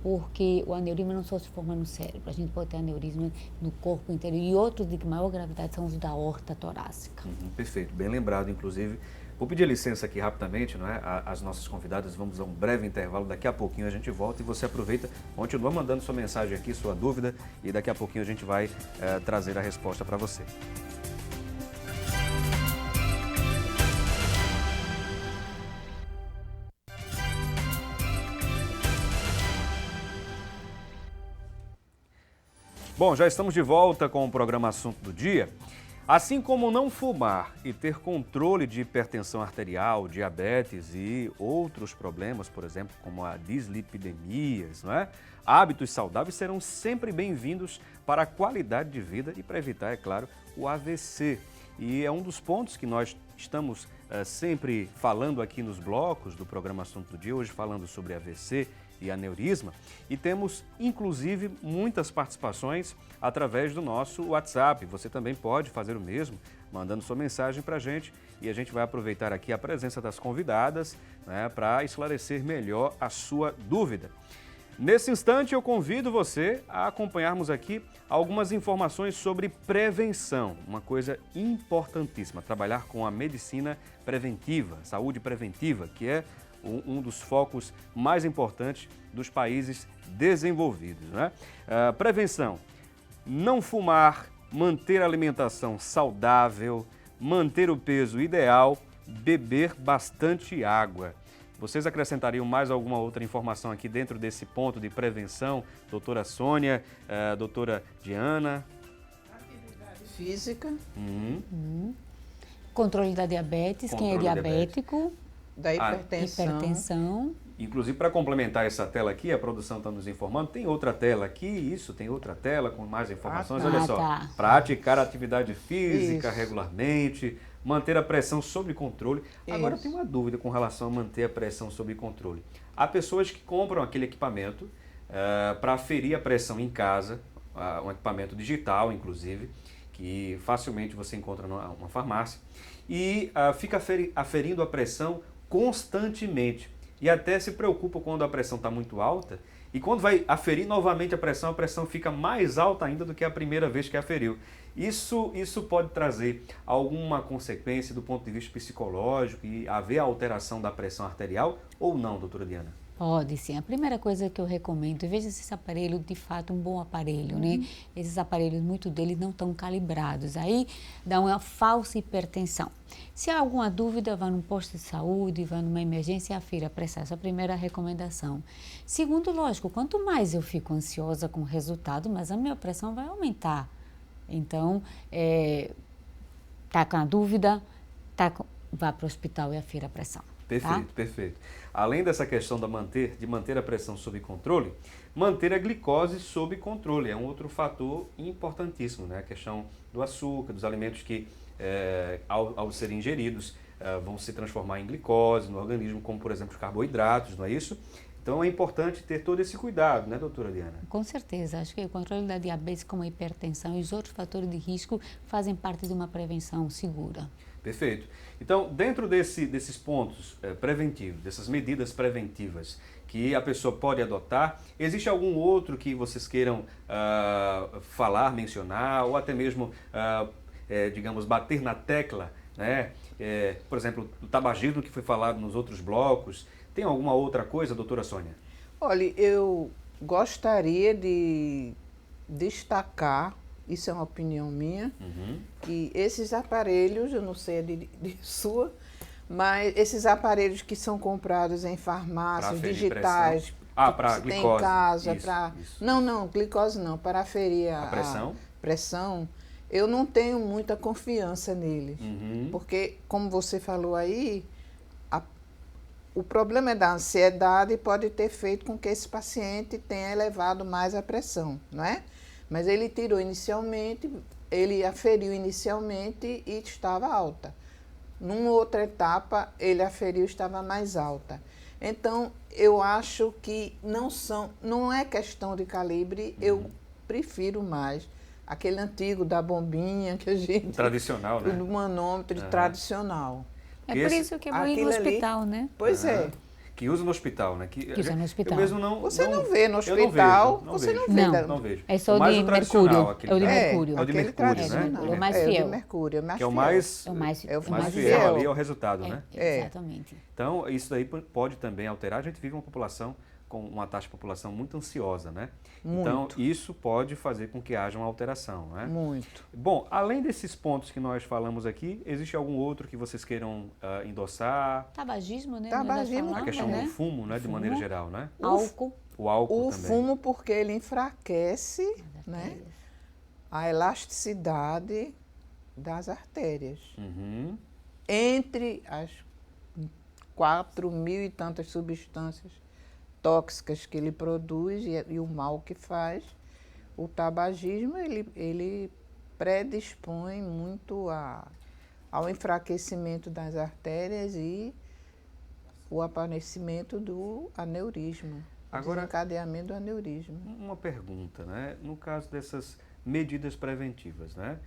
Porque o aneurisma não só se forma no cérebro, a gente pode ter aneurisma no corpo inteiro e outros de maior gravidade são os da aorta torácica. Perfeito, bem lembrado, inclusive. Vou pedir licença aqui rapidamente, não é? As nossas convidadas, vamos a um breve intervalo, daqui a pouquinho a gente volta e você aproveita, continua mandando sua mensagem aqui, sua dúvida, e daqui a pouquinho a gente vai trazer a resposta para você. Bom, já estamos de volta com o programa Assunto do Dia. Assim como não fumar e ter controle de hipertensão arterial, diabetes e outros problemas, por exemplo, como a dislipidemias, não é? Hábitos saudáveis serão sempre bem-vindos para a qualidade de vida e para evitar, é claro, o AVC. E é um dos pontos que nós estamos sempre falando aqui nos blocos do programa Assunto do Dia, hoje falando sobre AVC e aneurisma, e temos inclusive muitas participações através do nosso WhatsApp. Você também pode fazer o mesmo, mandando sua mensagem para a gente, e a gente vai aproveitar aqui a presença das convidadas, né, para esclarecer melhor a sua dúvida. Nesse instante, eu convido você a acompanharmos aqui algumas informações sobre prevenção, uma coisa importantíssima, trabalhar com a medicina preventiva, saúde preventiva, que é um dos focos mais importantes dos países desenvolvidos, né? Prevenção, não fumar, manter a alimentação saudável, manter o peso ideal, beber bastante água. Vocês acrescentariam mais alguma outra informação aqui dentro desse ponto de prevenção? Doutora Sônia, doutora Diana? Atividade física. Controle da diabetes, quem é diabético. Da hipertensão. Inclusive, para complementar essa tela aqui, a produção está nos informando, tem outra tela aqui, tem outra tela com mais informações. Olha só, praticar atividade física regularmente, manter a pressão sob controle. Agora, eu tenho uma dúvida com relação a manter a pressão sob controle. Há pessoas que compram aquele equipamento para aferir a pressão em casa, um equipamento digital, inclusive, que facilmente você encontra numa farmácia, e fica aferindo a pressão constantemente. E até se preocupa quando a pressão está muito alta E quando vai aferir novamente a pressão fica mais alta ainda do que a primeira vez que aferiu. Isso pode trazer alguma consequência do ponto de vista psicológico e haver alteração da pressão arterial ou não, doutora Diana? Pode sim. A primeira coisa que eu recomendo, veja se esse aparelho de fato é um bom aparelho, né? Esses aparelhos, muitos deles não estão calibrados, aí dá uma falsa hipertensão. Se há alguma dúvida, vá num posto de saúde, vá numa emergência e afira a pressão. Essa é a primeira recomendação. Segundo, lógico, quanto mais eu fico ansiosa com o resultado, mais a minha pressão vai aumentar. Então, tá com a dúvida, vá para o hospital e afira a pressão. Perfeito, tá? perfeito. Além dessa questão de manter a pressão sob controle, manter a glicose sob controle é um outro fator importantíssimo, né? A questão do açúcar, dos alimentos que, ao serem ingeridos, vão se transformar em glicose no organismo, como, por exemplo, os carboidratos, não é isso? Então, é importante ter todo esse cuidado, né, doutora Diana? Com certeza. Acho que o controle da diabetes, como a hipertensão e os outros fatores de risco, fazem parte de uma prevenção segura. Perfeito. Então, dentro desses pontos preventivos, dessas medidas preventivas que a pessoa pode adotar, existe algum outro que vocês queiram falar, mencionar, ou até mesmo, digamos, bater na tecla, né? Por exemplo, o tabagismo que foi falado nos outros blocos. Tem alguma outra coisa, doutora Sônia? Olha, eu gostaria de destacar, isso é uma opinião minha, que esses aparelhos, eu não sei a de sua, mas esses aparelhos que são comprados em farmácias digitais, para que tem glicose. em casa, Isso. Não, glicose não, para aferir A pressão, eu não tenho muita confiança neles, porque, como você falou aí, o problema da ansiedade pode ter feito com que esse paciente tenha elevado mais a pressão, não é? Mas ele tirou inicialmente, ele aferiu inicialmente e estava alta. Numa outra etapa, ele aferiu e estava mais alta. Então, eu acho que não é questão de calibre, eu prefiro mais aquele antigo da bombinha que a gente... Tradicional, né? Do manômetro tradicional. É por isso que é bom ir no hospital, né? Pois é. Que usa no hospital, né? Que usa no hospital. Eu mesmo não, você não vê no hospital, você não vê. Não vejo. É só Mas de o tradicional, mercúrio. É o de mercúrio. É o de mercúrio, né? É o mais fiel. É o de mercúrio, é o mais Que é o fiel. mais, É o mais fiel. fiel ali ao resultado, né? Exatamente. Então, isso daí pode também alterar. A gente vive uma população com uma taxa de população muito ansiosa, né? Muito. Então, isso pode fazer com que haja uma alteração, né? Muito. Bom, além desses pontos que nós falamos aqui, existe algum outro que vocês queiram endossar? Tabagismo, né? Tabagismo, A questão né? do fumo, né? De maneira geral, né? Álcool. O álcool O também. fumo, porque ele enfraquece, né, a elasticidade das artérias. Entre as 4.000 e tantas substâncias tóxicas que ele produz e o mal que faz, o tabagismo ele predispõe muito ao enfraquecimento das artérias e o aparecimento do aneurisma, Agora, desencadeamento do aneurisma. uma pergunta, né? No caso dessas medidas preventivas, né?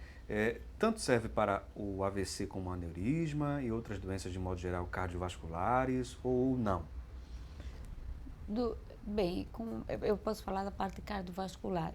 Tanto serve para o AVC como o aneurisma e outras doenças de modo geral cardiovasculares ou não? Bem, eu posso falar da parte cardiovascular.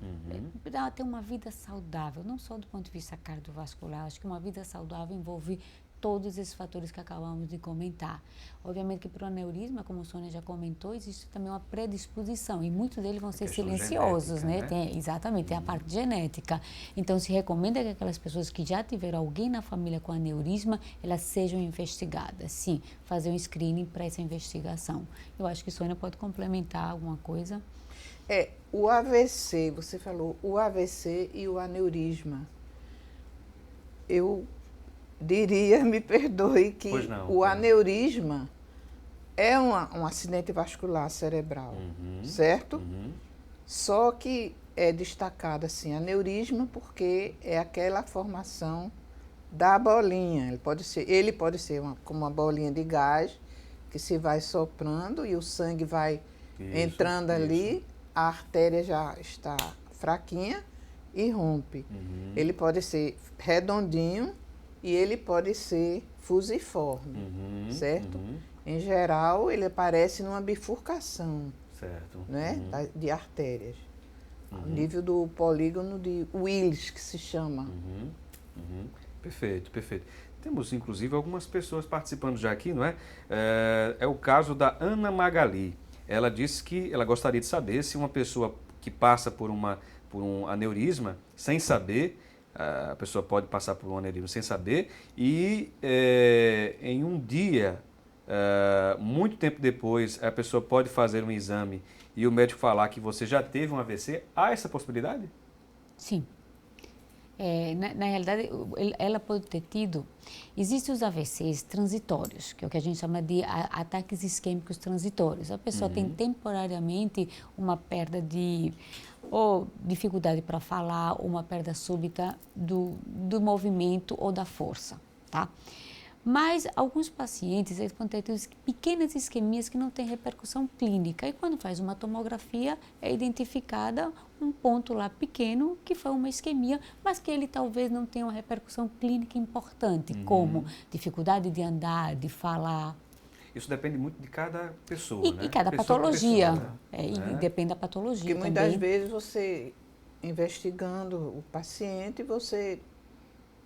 Para ter uma vida saudável, não só do ponto de vista cardiovascular, acho que uma vida saudável envolve todos esses fatores que acabamos de comentar. Obviamente que para o aneurisma, como a Sônia já comentou, existe também uma predisposição e muitos deles vão ser silenciosos, genética, né? Exatamente, tem a parte genética. Então, se recomenda que aquelas pessoas que já tiveram alguém na família com aneurisma, elas sejam investigadas. Sim, fazer um screening para essa investigação. Eu acho que a Sônia pode complementar alguma coisa. O AVC, você falou, o AVC e o aneurisma. Eu diria, me perdoe, que o aneurisma é um acidente vascular cerebral, certo? Só que é destacado assim, aneurisma porque é aquela formação da bolinha. Ele pode ser como uma bolinha de gás que se vai soprando e o sangue vai entrando ali, a artéria já está fraquinha e rompe. Ele pode ser redondinho e ele pode ser fusiforme, certo? Em geral, ele aparece numa bifurcação, Certo. né? De artérias. Ao nível do polígono de Willis, que se chama. Perfeito, perfeito. Temos, inclusive, algumas pessoas participando já aqui, não é? É o caso da Ana Magali. Ela disse que ela gostaria de saber se uma pessoa que passa por um aneurisma sem saber, a pessoa pode passar por um aneurisma sem saber, e em um dia, muito tempo depois, a pessoa pode fazer um exame e o médico falar que você já teve um AVC. Há essa possibilidade? Sim. Na realidade, ela pode ter tido. Existem os AVCs transitórios, que é o que a gente chama de ataques isquêmicos transitórios. A pessoa tem temporariamente uma perda ou dificuldade para falar, ou uma perda súbita do movimento ou da força, tá? Mas alguns pacientes eles podem ter pequenas isquemias que não têm repercussão clínica. E quando faz uma tomografia, é identificada um ponto lá pequeno que foi uma isquemia, mas que ele talvez não tenha uma repercussão clínica importante, como dificuldade de andar, de falar. Isso depende muito de cada pessoa, né? E cada Pessoa por patologia. pessoa, né? E depende da patologia Porque também. muitas vezes você, investigando o paciente,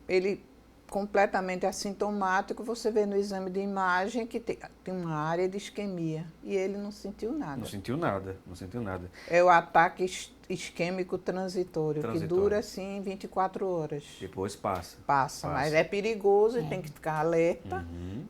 ele completamente assintomático, você vê no exame de imagem que tem uma área de isquemia e ele não sentiu nada. Não sentiu nada, não sentiu nada. É o ataque isquêmico transitório, que dura assim 24 horas. Depois passa. Passa, mas é perigoso e tem que ficar alerta,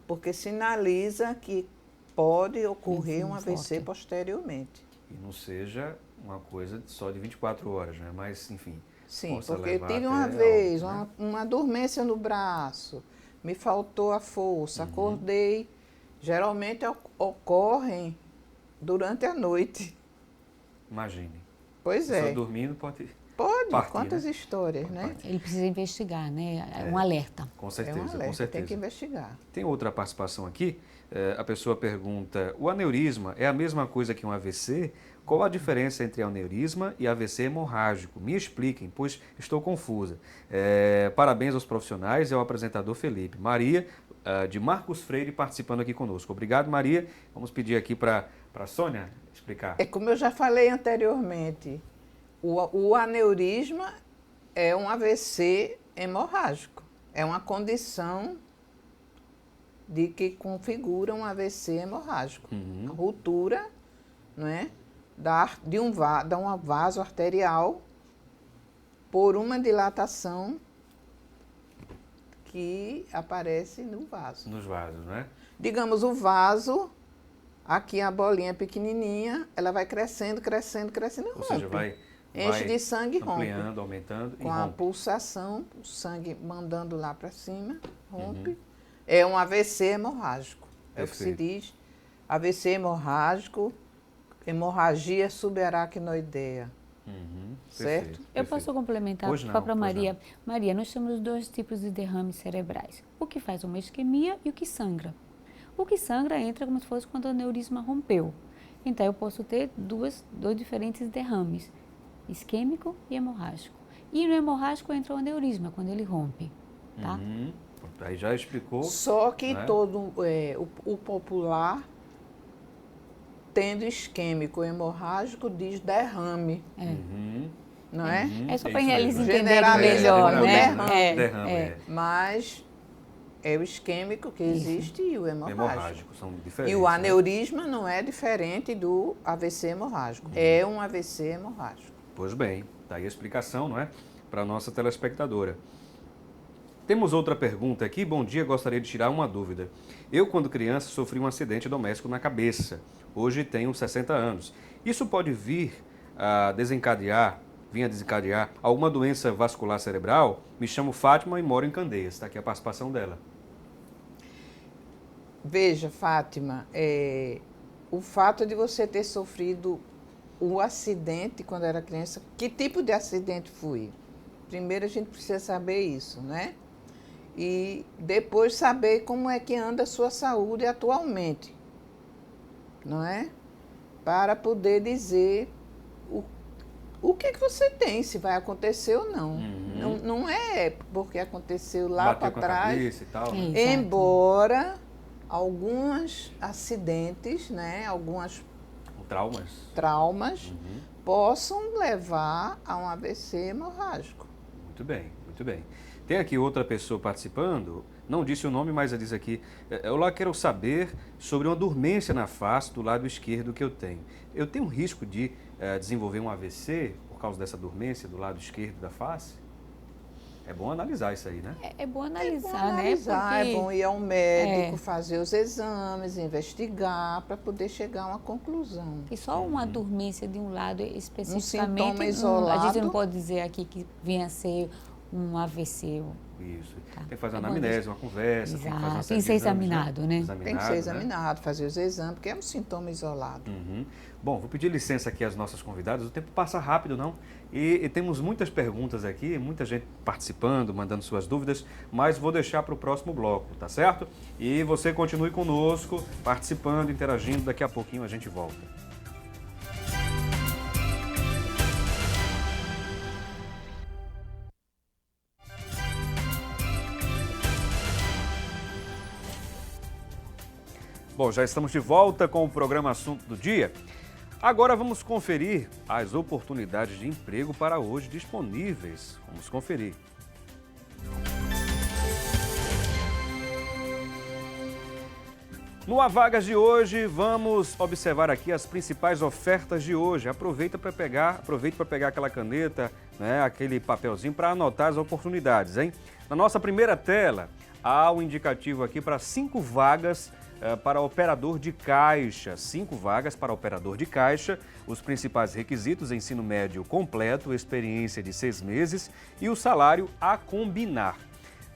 porque sinaliza que pode ocorrer um AVC posteriormente. E não seja uma coisa só de 24 horas, né? Mas, enfim. Sim, possa porque eu levar tive até uma vez óbito, né? uma dormência no braço, me faltou a força, acordei. Geralmente ocorrem durante a noite. Imagine. Pois A pessoa é. dormindo pode Pode, partir, quantas né? histórias, Pode né? partir. Ele precisa investigar, né? É um alerta. Com É certeza, um com alerta, certeza. tem que investigar. Tem outra participação aqui. A pessoa pergunta: o aneurisma é a mesma coisa que um AVC? Qual a diferença entre aneurisma e AVC hemorrágico? Me expliquem, pois estou confusa. Parabéns aos profissionais e ao apresentador Felipe. Maria, de Marcos Freire, participando aqui conosco. Obrigado, Maria. Vamos pedir aqui para a Sônia explicar. É como eu já falei anteriormente, o aneurisma é um AVC hemorrágico. É uma condição de que configura um AVC hemorrágico. A ruptura, não é, de uma vaso arterial por uma dilatação que aparece no vaso. Nos vasos, né? Digamos, o vaso, aqui a bolinha pequenininha, ela vai crescendo, crescendo, crescendo e rompe. Ou seja, vai Enche de sangue e rompe. ampliando, aumentando Com e a rompe. pulsação, o sangue mandando lá para cima, rompe. É um AVC hemorrágico. É o que se Perfeito. diz. AVC hemorrágico, hemorragia subaracnoidea. Certo? Perfeito, Eu posso perfeito. complementar Pois não, para pois Maria? Maria, nós temos dois tipos de derrames cerebrais. O que faz uma isquemia e o que sangra. O que sangra entra como se fosse quando o aneurisma rompeu. Então, eu posso ter dois diferentes derrames, isquêmico e hemorrágico. E no hemorrágico entra o aneurisma, quando ele rompe. Tá? Aí já explicou. Só que né? o popular, tendo isquêmico hemorrágico, diz derrame, não é? É só É para isso eles mesmo. entenderem Generaliza melhor, como né? derrame. Derrame, Mas é o isquêmico que existe e o hemorrágico. hemorrágico, são diferentes. E o né? aneurisma não é diferente do AVC hemorrágico. É um AVC hemorrágico. Pois bem, tá aí a explicação, não é? Para a nossa telespectadora. Temos outra pergunta aqui. Bom dia, gostaria de tirar uma dúvida. Eu, quando criança, sofri um acidente doméstico na cabeça. Hoje tenho 60 anos. Isso pode vir a desencadear alguma doença vascular cerebral? Me chamo Fátima e moro em Candeias. Está aqui a participação dela. Veja, Fátima, o fato de você ter sofrido o acidente quando era criança, que tipo de acidente foi? Primeiro a gente precisa saber isso, né? E depois saber como é que anda a sua saúde atualmente, não é? Para poder dizer o que você tem, se vai acontecer ou não. Não é porque aconteceu lá para Bateu com a trás. cabeça e tal. né? Exato. Embora alguns acidentes, né, algumas traumas possam levar a um AVC hemorrágico. Muito bem, muito bem. Tem aqui outra pessoa participando, não disse o nome, mas ela diz aqui, eu lá quero saber sobre uma dormência na face do lado esquerdo que eu tenho. Eu tenho um risco de desenvolver um AVC por causa dessa dormência do lado esquerdo da face? É bom analisar isso aí, né? É bom analisar, né? Porque é bom ir ao médico, É. fazer os exames, investigar, para poder chegar a uma conclusão. E só uma dormência de um lado especificamente, sintoma isolado. a gente não pode dizer aqui que venha a ser um AVC. Isso. Tá. Tem que fazer É uma bom anamnese, uma conversa, tem que fazer uma Exato. série Tem que de ser exames, examinado, né? Tem que ser examinado, fazer os exames, porque é um sintoma isolado. Uhum. Bom, vou pedir licença aqui às nossas convidadas, o tempo passa rápido, não? E temos muitas perguntas aqui, muita gente participando, mandando suas dúvidas, mas vou deixar para o próximo bloco, tá certo? E você continue conosco, participando, interagindo, daqui a pouquinho a gente volta. Bom, já estamos de volta com o programa Assunto do Dia. Agora vamos conferir as oportunidades de emprego para hoje disponíveis. Vamos conferir. No A Vagas de hoje, vamos observar aqui as principais ofertas de hoje. Aproveite para pegar aquela caneta, né, aquele papelzinho para anotar as oportunidades, hein? Na nossa primeira tela, há um indicativo aqui para 5 vagas para operador de caixa. 5 vagas para operador de caixa. Os principais requisitos: ensino médio completo, experiência de 6 meses e o salário a combinar.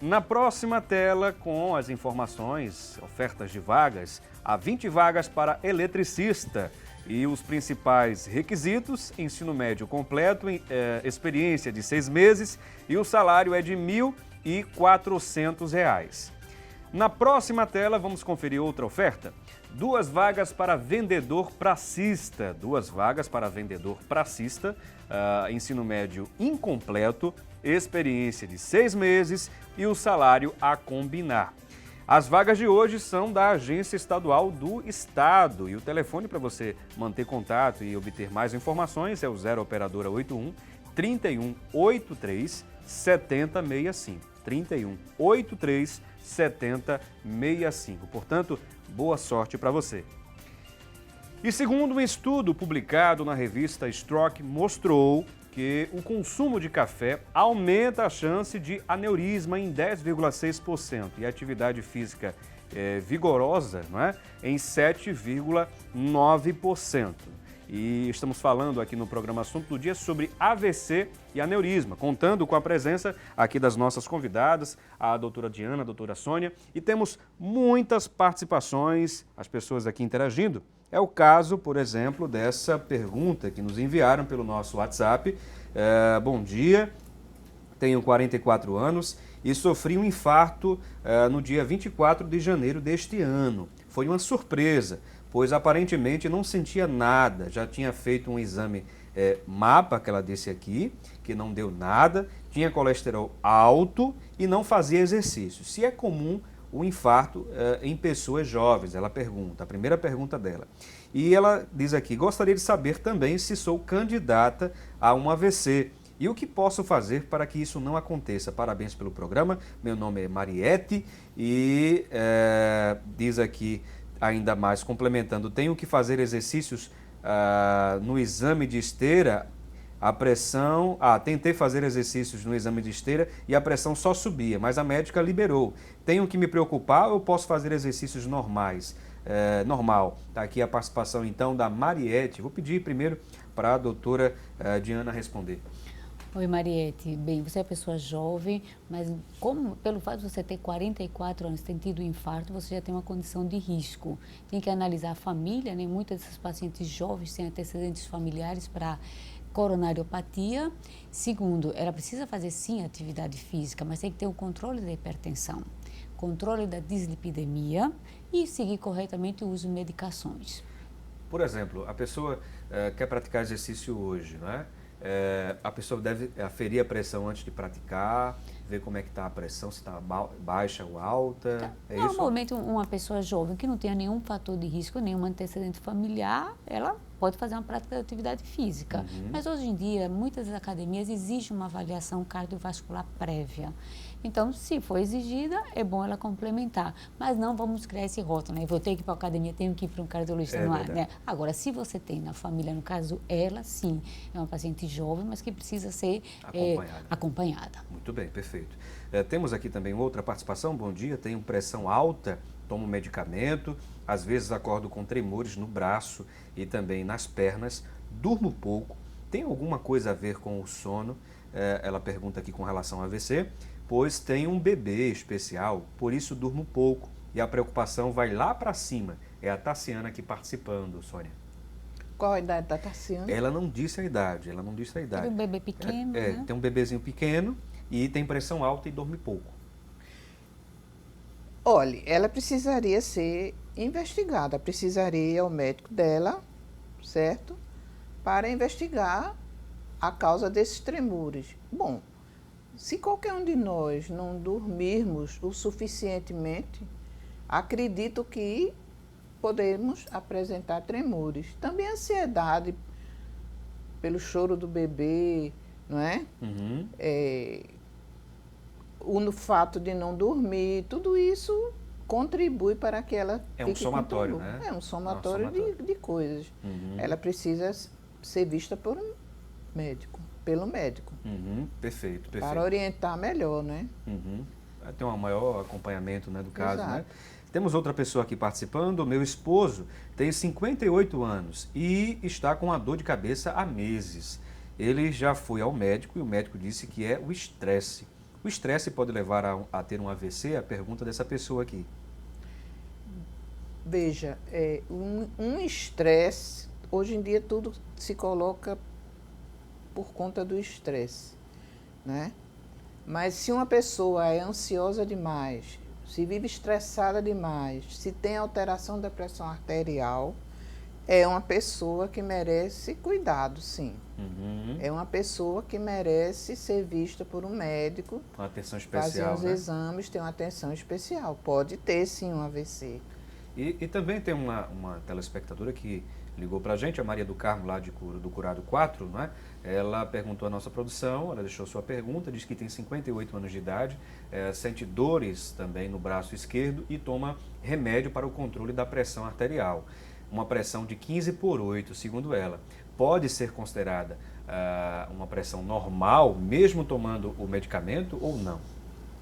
Na próxima tela, com as informações, ofertas de vagas, há 20 vagas para eletricista. E os principais requisitos: ensino médio completo, experiência de 6 meses e o salário é de R$ 1.400. Na próxima tela, vamos conferir outra oferta. 2 vagas para vendedor pracista. 2 vagas para vendedor pracista, ensino médio incompleto, experiência de 6 meses e o salário a combinar. As vagas de hoje são da Agência Estadual do Estado e o telefone para você manter contato e obter mais informações é o 0 Operadora 81 3183 7065. 3183 7065. Portanto, boa sorte para você. E segundo um estudo publicado na revista Stroke, mostrou que o consumo de café aumenta a chance de aneurisma em 10,6% e a atividade física vigorosa, não é, em 7,9%. E estamos falando aqui no programa Assunto do Dia sobre AVC e aneurisma, contando com a presença aqui das nossas convidadas, a doutora Diana, a doutora Sônia, e temos muitas participações, as pessoas aqui interagindo. É o caso, por exemplo, dessa pergunta que nos enviaram pelo nosso WhatsApp. Bom dia, tenho 44 anos e sofri um infarto no dia 24 de janeiro deste ano. Foi uma surpresa, pois aparentemente não sentia nada. Já tinha feito um exame mapa, que ela disse aqui, que não deu nada, tinha colesterol alto e não fazia exercício. Se é comum o infarto em pessoas jovens, ela pergunta, a primeira pergunta dela. E ela diz aqui, gostaria de saber também se sou candidata a um AVC e o que posso fazer para que isso não aconteça. Parabéns pelo programa, meu nome é Mariette e diz aqui, ainda mais complementando, tenho que fazer exercícios no exame de esteira, a pressão, tentei fazer exercícios no exame de esteira e a pressão só subia, mas a médica liberou. Tenho que me preocupar ou posso fazer exercícios normais? Normal. Está aqui a participação então da Mariette. Vou pedir primeiro para a doutora Diana responder. Oi, Mariette. Bem, você é uma pessoa jovem, mas pelo fato de você ter 44 anos, ter tido um infarto, você já tem uma condição de risco. Tem que analisar a família, né? Muitas dessas pacientes jovens têm antecedentes familiares para coronariopatia. Segundo, ela precisa fazer sim atividade física, mas tem que ter o controle da hipertensão, controle da dislipidemia e seguir corretamente o uso de medicações. Por exemplo, a pessoa quer praticar exercício hoje, não é? A pessoa deve aferir a pressão antes de praticar, ver como é que está a pressão, se está baixa ou alta, é isso? Normalmente uma pessoa jovem que não tenha nenhum fator de risco, nenhum antecedente familiar, ela pode fazer uma prática de atividade física. Mas hoje em dia, muitas academias exigem uma avaliação cardiovascular prévia. Então, se for exigida, é bom ela complementar. Mas não vamos criar esse rótulo, né? Vou ter que ir para a academia, tenho que ir para um cardiologista, não é, né? Agora, se você tem na família, no caso, ela sim, é uma paciente jovem, mas que precisa ser acompanhada. Muito bem, perfeito. Temos aqui também outra participação. Bom dia, tenho pressão alta, tomo medicamento, às vezes acordo com tremores no braço e também nas pernas, durmo pouco. Tem alguma coisa a ver com o sono? Ela pergunta aqui com relação ao AVC. Pois tenho um bebê especial, por isso durmo pouco e a preocupação vai lá para cima. É a Tassiana aqui participando, Sônia. Qual a idade da Tassiana? Ela não disse a idade, Tem um bebê pequeno, né? Tem um bebezinho pequeno e tem pressão alta e dorme pouco. Olha, ela precisaria ser investigada, precisaria ir ao médico dela, certo? Para investigar a causa desses tremores. Bom, se qualquer um de nós não dormirmos o suficientemente, acredito que podemos apresentar tremores. Também ansiedade pelo choro do bebê, não é? O fato de não dormir, tudo isso contribui para que ela fique um somatório, com né? É um somatório de coisas. Ela precisa ser vista por um médico, pelo médico. Perfeito. Para orientar melhor, né? Vai ter um maior acompanhamento, né, do caso, Exato. né? Temos outra pessoa aqui participando. Meu esposo tem 58 anos e está com uma dor de cabeça há meses. Ele já foi ao médico e o médico disse que é o estresse. O estresse pode levar a ter um AVC? A pergunta dessa pessoa aqui. Veja, um estresse, hoje em dia tudo se coloca por conta do estresse, né? Mas se uma pessoa é ansiosa demais, se vive estressada demais, se tem alteração da pressão arterial, é uma pessoa que merece cuidado, sim. É uma pessoa que merece ser vista por um médico, Uma atenção especial, fazer os exames, ter uma atenção especial. Pode ter, sim, um AVC. E também tem uma telespectadora que ligou para a gente, a Maria do Carmo, lá do Curado 4, né? Ela perguntou à nossa produção, ela deixou sua pergunta, diz que tem 58 anos de idade, sente dores também no braço esquerdo e toma remédio para o controle da pressão arterial. Uma pressão de 15/8, segundo ela. Pode ser considerada uma pressão normal, mesmo tomando o medicamento ou não?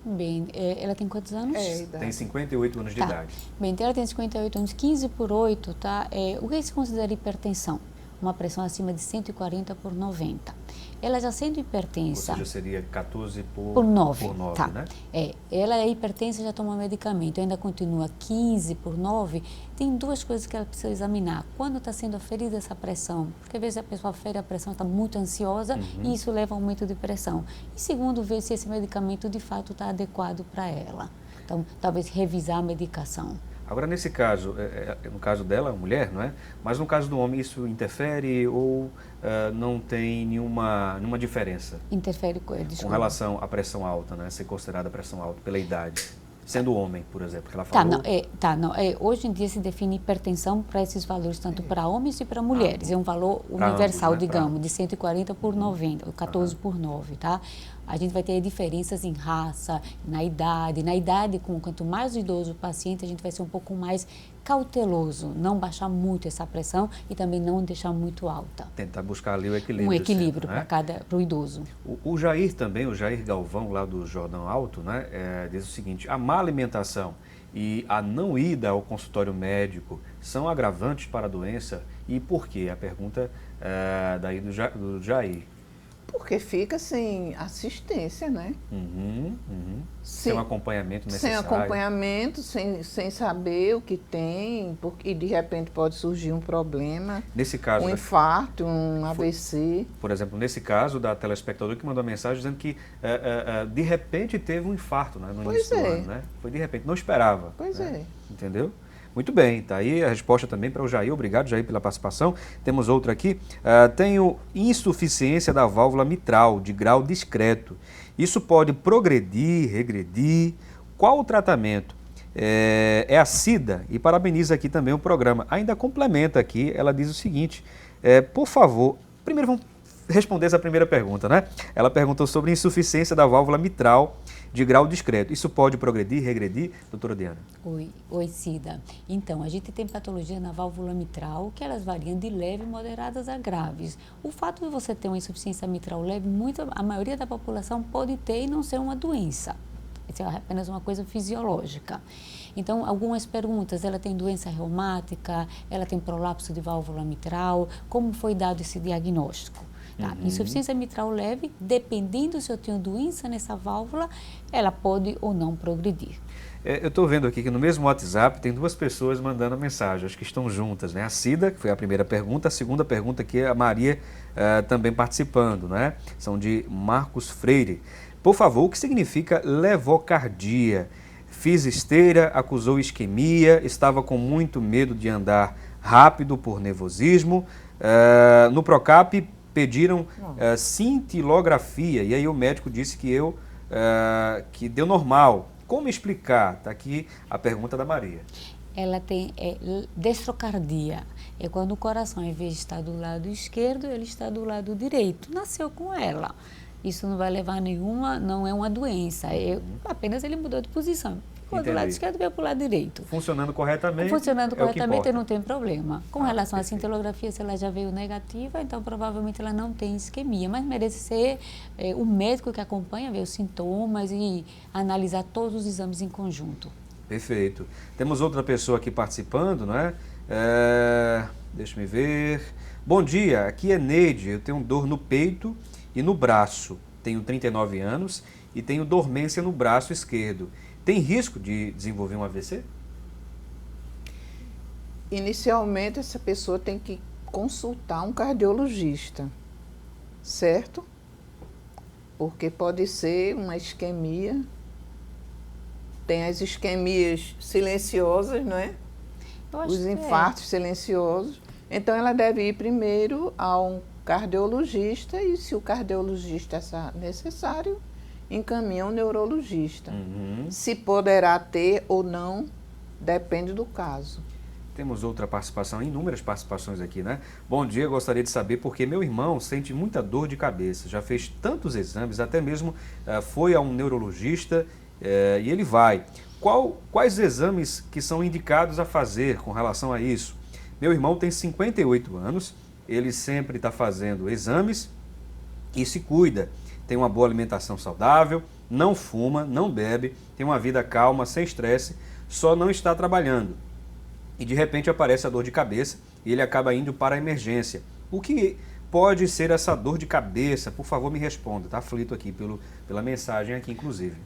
Bem, ela tem quantos anos? Tem 58 anos de idade. Bem, então ela tem 58 anos, 15/8, tá? O que se considera hipertensão? Uma pressão acima de 140/90. Ela já sendo hipertensa... Ou seja, seria 14/9, tá. né? Ela é hipertensa, já toma medicamento, ainda continua 15/9. Tem duas coisas que ela precisa examinar. Quando está sendo aferida essa pressão, porque às vezes a pessoa afere a pressão, está muito ansiosa e isso leva a aumento de pressão. E segundo, ver se esse medicamento de fato está adequado para ela. Então, talvez revisar a medicação. Agora, nesse caso, no caso dela, mulher, não é? Mas no caso do homem, isso interfere ou não tem nenhuma diferença? Interfere com relação à pressão alta, né? Ser considerada pressão alta pela idade. Sendo homem, por exemplo, que ela falou. Hoje em dia se define hipertensão para esses valores, tanto para homens e para mulheres. É um valor universal, ambos, né? digamos, de 140/90, 14/9, tá? A gente vai ter diferenças em raça, na idade. Na idade, quanto mais idoso o paciente, a gente vai ser um pouco mais cauteloso, não baixar muito essa pressão e também não deixar muito alta. Tentar buscar ali o equilíbrio. Um equilíbrio sempre, né? para o idoso. O Jair também, o Jair Galvão, lá do Jordão Alto, né, diz o seguinte: a má alimentação e a não ida ao consultório médico são agravantes para a doença? E por quê? A pergunta daí do Jair. Porque fica sem assistência, né? Sem um acompanhamento necessário. Sem acompanhamento, sem saber o que tem, e de repente pode surgir um problema. Nesse caso, um infarto, um AVC. Por exemplo, nesse caso da telespectadora que mandou uma mensagem dizendo que de repente teve um infarto, né, no início do ano, né? Foi de repente, não esperava. Pois né? Entendeu? Muito bem, tá aí a resposta também para o Jair. Obrigado, Jair, pela participação. Temos outra aqui. Tenho insuficiência da válvula mitral de grau discreto. Isso pode progredir, regredir? Qual o tratamento? é a Cida, e parabeniza aqui também o programa. Ainda complementa aqui, ela diz o seguinte, por favor, primeiro vamos responder essa primeira pergunta, né? Ela perguntou sobre insuficiência da válvula mitral de grau discreto. Isso pode progredir, regredir, doutora Diana? Oi, Cida. Então, a gente tem patologia na válvula mitral, que elas variam de leve, moderadas a graves. O fato de você ter uma insuficiência mitral leve, a maioria da população pode ter e não ser uma doença. Isso é apenas uma coisa fisiológica. Então, algumas perguntas, ela tem doença reumática, ela tem prolapso de válvula mitral, como foi dado esse diagnóstico? Tá? Insuficiência mitral leve, dependendo se eu tenho doença nessa válvula, ela pode ou não progredir. Eu estou vendo aqui que no mesmo WhatsApp tem duas pessoas mandando mensagem, acho que estão juntas, né? A Cida, que foi a primeira pergunta, a segunda pergunta aqui é a Maria também participando, né? São de Marcos Freire. Por favor, o que significa levocardia? Fiz esteira, acusou isquemia, estava com muito medo de andar rápido por nervosismo. No Procap pediram cintilografia e aí o médico disse que deu normal. Como explicar? Está aqui a pergunta da Maria. Ela tem destrocardia. É quando o coração, ao invés de estar do lado esquerdo, ele está do lado direito. Nasceu com ela. Isso não vai levar nenhuma, não é uma doença. Apenas ele mudou de posição. Ficou do lado esquerdo, veio para o lado direito. Funcionando corretamente. Funcionando corretamente, não tem problema. Com relação à perfeito. cintilografia, se ela já veio negativa, então provavelmente ela não tem isquemia. Mas merece ser o médico que acompanha, ver os sintomas e analisar todos os exames em conjunto. Perfeito. Temos outra pessoa aqui participando, né? Deixa eu ver. Bom dia, aqui é Neide. Eu tenho dor no peito e no braço. Tenho 39 anos e tenho dormência no braço esquerdo. Tem risco de desenvolver um AVC? Inicialmente, essa pessoa tem que consultar um cardiologista, certo? Porque pode ser uma isquemia. Tem as isquemias silenciosas, não é? Os infartos silenciosos. Então, ela deve ir primeiro a um cardiologista e, se o cardiologista achar necessário, encaminha um neurologista. Se poderá ter ou não, depende do caso. Temos outra participação, inúmeras participações aqui, né? Bom dia, gostaria de saber porque meu irmão sente muita dor de cabeça. Já fez tantos exames, até mesmo foi a um neurologista e ele vai. Quais exames que são indicados a fazer com relação a isso? Meu irmão tem 58 anos, ele sempre está fazendo exames e se cuida. Tem uma boa alimentação saudável, não fuma, não bebe, tem uma vida calma, sem estresse, só não está trabalhando. E de repente aparece a dor de cabeça e ele acaba indo para a emergência. O que pode ser essa dor de cabeça? Por favor, me responda. Está aflito aqui pela mensagem aqui, inclusive.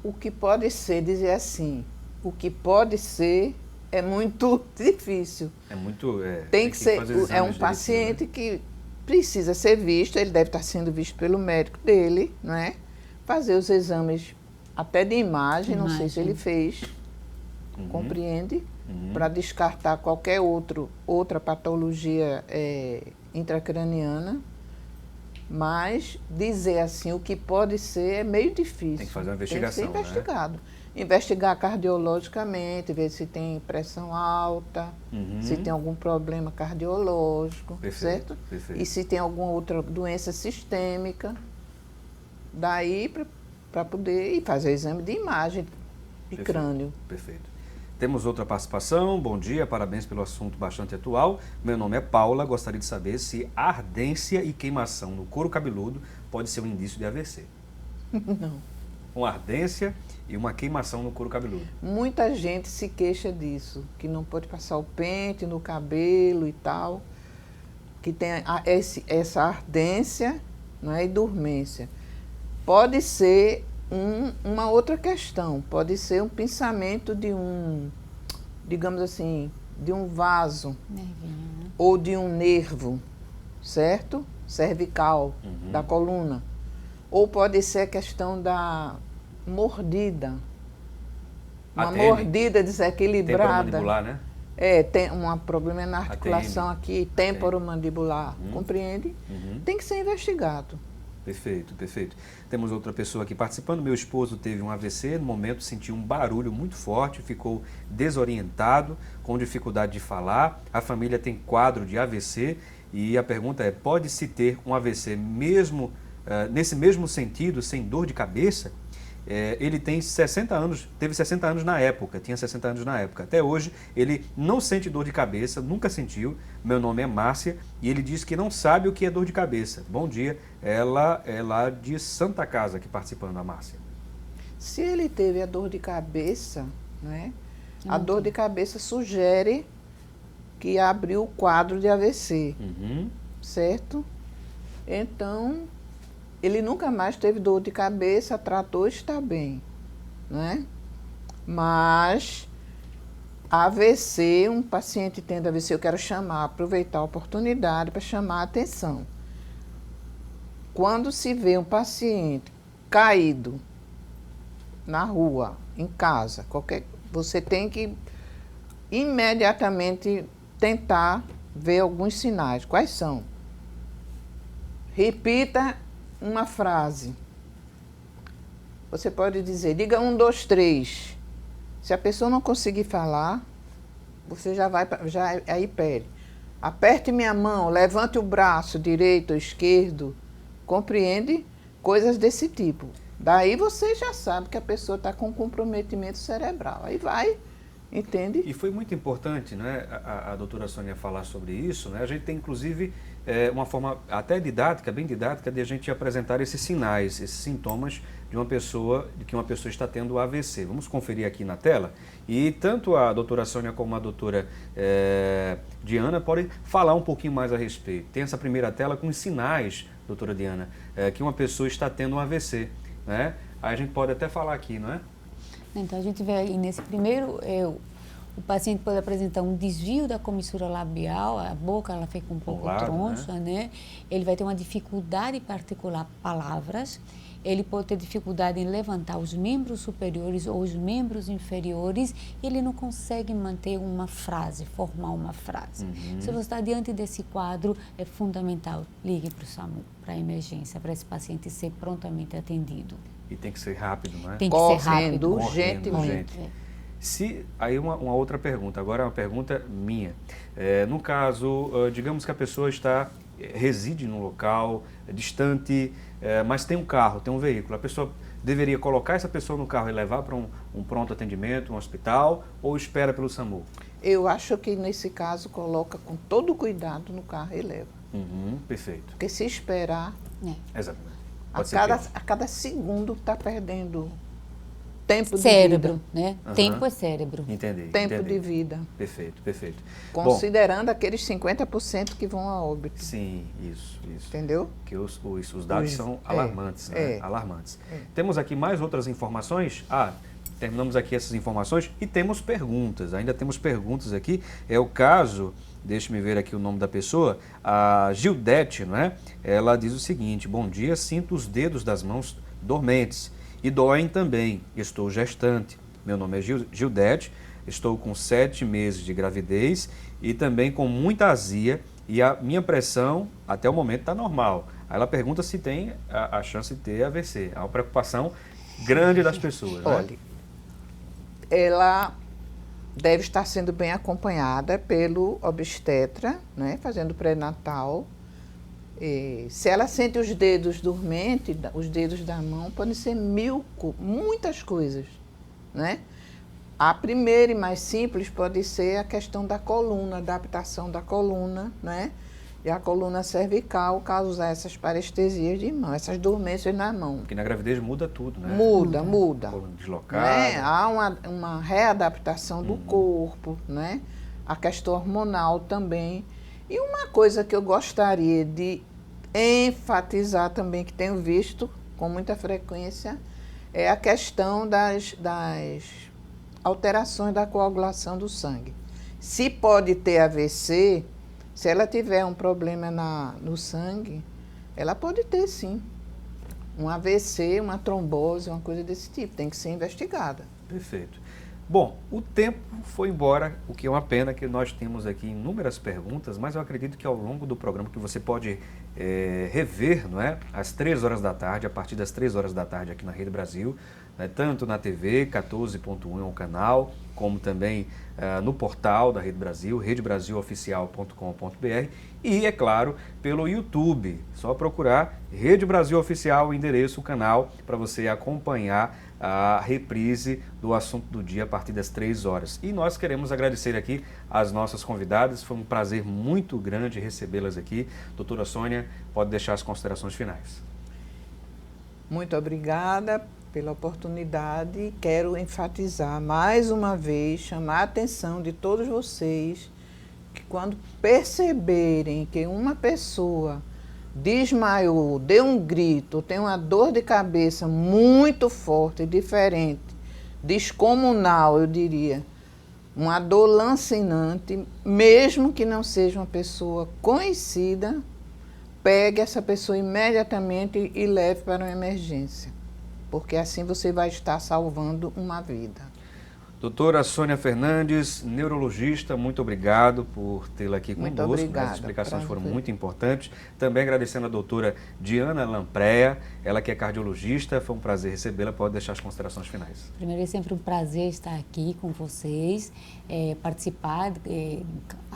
O que pode ser, dizer assim, o que pode ser é muito difícil. É muito... Tem que ser, é um paciente que precisa ser visto, ele deve estar sendo visto pelo médico dele, não é? Fazer os exames até de imagem, não sei se ele fez, compreende? Para descartar qualquer outra patologia intracraniana, mas dizer assim o que pode ser é meio difícil. Tem que fazer uma investigação, tem que ser investigado. Né? Investigar cardiologicamente, ver se tem pressão alta, se tem algum problema cardiológico, certo? Perfeito. E se tem alguma outra doença sistêmica, daí para poder fazer o exame de imagem de crânio. Perfeito. Temos outra participação. Bom dia, parabéns pelo assunto bastante atual. Meu nome é Paula, gostaria de saber se ardência e queimação no couro cabeludo pode ser um indício de AVC. Não. Uma ardência e uma queimação no couro cabeludo. Muita gente se queixa disso, que não pode passar o pente no cabelo e tal, que tem essa ardência, não é, e dormência. Pode ser uma outra questão, pode ser um pensamento de digamos assim, de um vaso ou de um nervo, certo? Cervical, da coluna. Ou pode ser a questão da mordida, uma mordida desequilibrada. Temporomandibular, né? Tem um problema na articulação aqui, temporomandibular, compreende? Tem que ser investigado. Perfeito, perfeito. Temos outra pessoa aqui participando. Meu esposo teve um AVC, no momento sentiu um barulho muito forte, ficou desorientado, com dificuldade de falar. A família tem quadro de AVC e a pergunta é, pode-se ter um AVC mesmo nesse mesmo sentido, sem dor de cabeça? Ele tem 60 anos, teve 60 anos na época, tinha 60 anos na época. Até hoje ele não sente dor de cabeça, nunca sentiu. Meu nome é Márcia e ele diz que não sabe o que é dor de cabeça. Bom dia, ela é lá de Santa Casa aqui participando, a Márcia. Se ele teve a dor de cabeça, né? A dor de cabeça sugere que abriu o quadro de AVC, certo? Então, ele nunca mais teve dor de cabeça, tratou, está bem, né? Mas AVC, um paciente tendo AVC, eu quero aproveitar a oportunidade para chamar a atenção. Quando se vê um paciente caído na rua, em casa, você tem que imediatamente tentar ver alguns sinais. Quais são? Repita uma frase. Você pode dizer, diga 1, 2, 3. Se a pessoa não conseguir falar, você aí pede. Aperte minha mão, levante o braço direito ou esquerdo. Compreende? Coisas desse tipo. Daí você já sabe que a pessoa está com comprometimento cerebral. Aí vai, entende? E foi muito importante, né, a doutora Sônia falar sobre isso, né? A gente tem, inclusive, uma forma até didática, bem didática, de a gente apresentar esses sinais, esses sintomas de que uma pessoa está tendo AVC. Vamos conferir aqui na tela e tanto a doutora Sônia como a doutora Diana podem falar um pouquinho mais a respeito. Tem essa primeira tela com os sinais, doutora Diana, que uma pessoa está tendo um AVC, né? Aí a gente pode até falar aqui, não é? Então, a gente vê aí nesse primeiro, o paciente pode apresentar um desvio da comissura labial, a boca ela fica um pouco troncha, né? Ele vai ter uma dificuldade em articular palavras, ele pode ter dificuldade em levantar os membros superiores ou os membros inferiores, e ele não consegue manter uma frase, formar uma frase. Se você está diante desse quadro, é fundamental, ligue para o SAMU, para a emergência, para esse paciente ser prontamente atendido. E tem que ser rápido, não é? Tem que ser rápido. Urgentemente. Aí uma outra pergunta, agora é uma pergunta minha. No caso, digamos que a pessoa reside num local distante, mas tem um carro, tem um veículo. A pessoa deveria colocar essa pessoa no carro e levar para um pronto atendimento, um hospital, ou espera pelo SAMU? Eu acho que nesse caso coloca com todo cuidado no carro e leva. Perfeito. Porque se esperar, Exatamente. a cada segundo está perdendo tempo Cérebro, de vida. né? Tempo é cérebro. Entendi. Tempo de vida. Perfeito, perfeito. Considerando aqueles 50% que vão a óbito. Sim, isso. Entendeu? Que os dados são alarmantes, né? Alarmantes. Temos aqui mais outras informações? Terminamos aqui essas informações e temos perguntas. Ainda temos perguntas aqui. É o caso, deixe-me ver aqui o nome da pessoa, a Gildete, não é? Ela diz o seguinte: bom dia, sinto os dedos das mãos dormentes e doem também. Estou gestante. Meu nome é Gildete, estou com 7 meses de gravidez e também com muita azia e a minha pressão até o momento está normal. Aí ela pergunta se tem a chance de ter AVC. É uma preocupação grande das pessoas. Olha, né? Ela deve estar sendo bem acompanhada pelo obstetra, né, fazendo pré-natal. Se ela sente os dedos dormentes, os dedos da mão, podem ser muitas coisas, né? A primeira e mais simples pode ser a questão da coluna, adaptação da coluna, né? E a coluna cervical causar essas parestesias de mão, essas dormências na mão. Porque na gravidez muda tudo, né? Muda. Coluna deslocada. Né? Há uma readaptação do corpo, né? A questão hormonal também. E uma coisa que eu gostaria de enfatizar também, que tenho visto com muita frequência, é a questão das alterações da coagulação do sangue. Se pode ter AVC, se ela tiver um problema no sangue, ela pode ter sim. Um AVC, uma trombose, uma coisa desse tipo, tem que ser investigada. Perfeito. Bom, o tempo foi embora, o que é uma pena, que nós temos aqui inúmeras perguntas, mas eu acredito que ao longo do programa que você pode rever, não é? Às 3 horas da tarde, a partir das 3 horas da tarde aqui na Rede Brasil, né? Tanto na TV, 14.1 é um canal, como também no portal da Rede Brasil, redebrasilOficial.com.br e, é claro, pelo YouTube. Só procurar Rede Brasil Oficial, o endereço, o canal, para você acompanhar a reprise do assunto do dia a partir das 3 horas. E nós queremos agradecer aqui as nossas convidadas, foi um prazer muito grande recebê-las aqui. Doutora Sônia, pode deixar as considerações finais. Muito obrigada pela oportunidade. Quero enfatizar mais uma vez, chamar a atenção de todos vocês, que quando perceberem que uma pessoa desmaiou, deu um grito, tem uma dor de cabeça muito forte, diferente, descomunal, eu diria, uma dor lancinante, mesmo que não seja uma pessoa conhecida, pegue essa pessoa imediatamente e leve para uma emergência, porque assim você vai estar salvando uma vida. Doutora Sônia Fernandes, neurologista, muito obrigado por tê-la aqui conosco. Muito obrigada. As explicações foram muito importantes. Também agradecendo a doutora Diana Lampreia, ela que é cardiologista, foi um prazer recebê-la. Pode deixar as considerações finais. Primeiro, é sempre um prazer estar aqui com vocês, participar,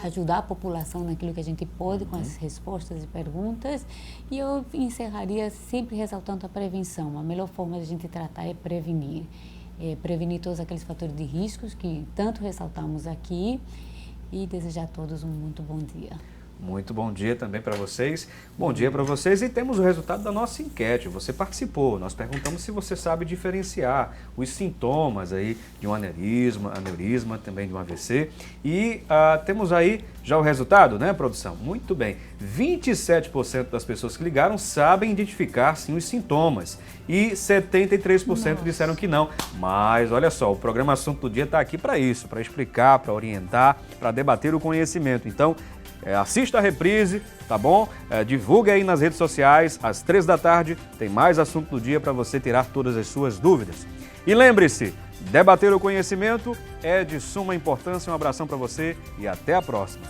ajudar a população naquilo que a gente pode com as respostas e perguntas. E eu encerraria sempre ressaltando a prevenção. A melhor forma de a gente tratar é prevenir. Prevenir todos aqueles fatores de riscos que tanto ressaltamos aqui e desejar a todos um muito bom dia. Muito bom dia também para vocês. Bom dia para vocês e temos o resultado da nossa enquete. Você participou, nós perguntamos se você sabe diferenciar os sintomas aí de um aneurisma, também de um AVC. E temos aí já o resultado, né, produção? Muito bem, 27% das pessoas que ligaram sabem identificar sim os sintomas e 73% disseram que não. Mas olha só, o programa Assunto do Dia está aqui para isso, para explicar, para orientar, para debater o conhecimento. Então, assista a reprise, tá bom? Divulgue aí nas redes sociais, às 3 da tarde, tem mais assunto do dia para você tirar todas as suas dúvidas. E lembre-se, debater o conhecimento é de suma importância. Um abração para você e até a próxima.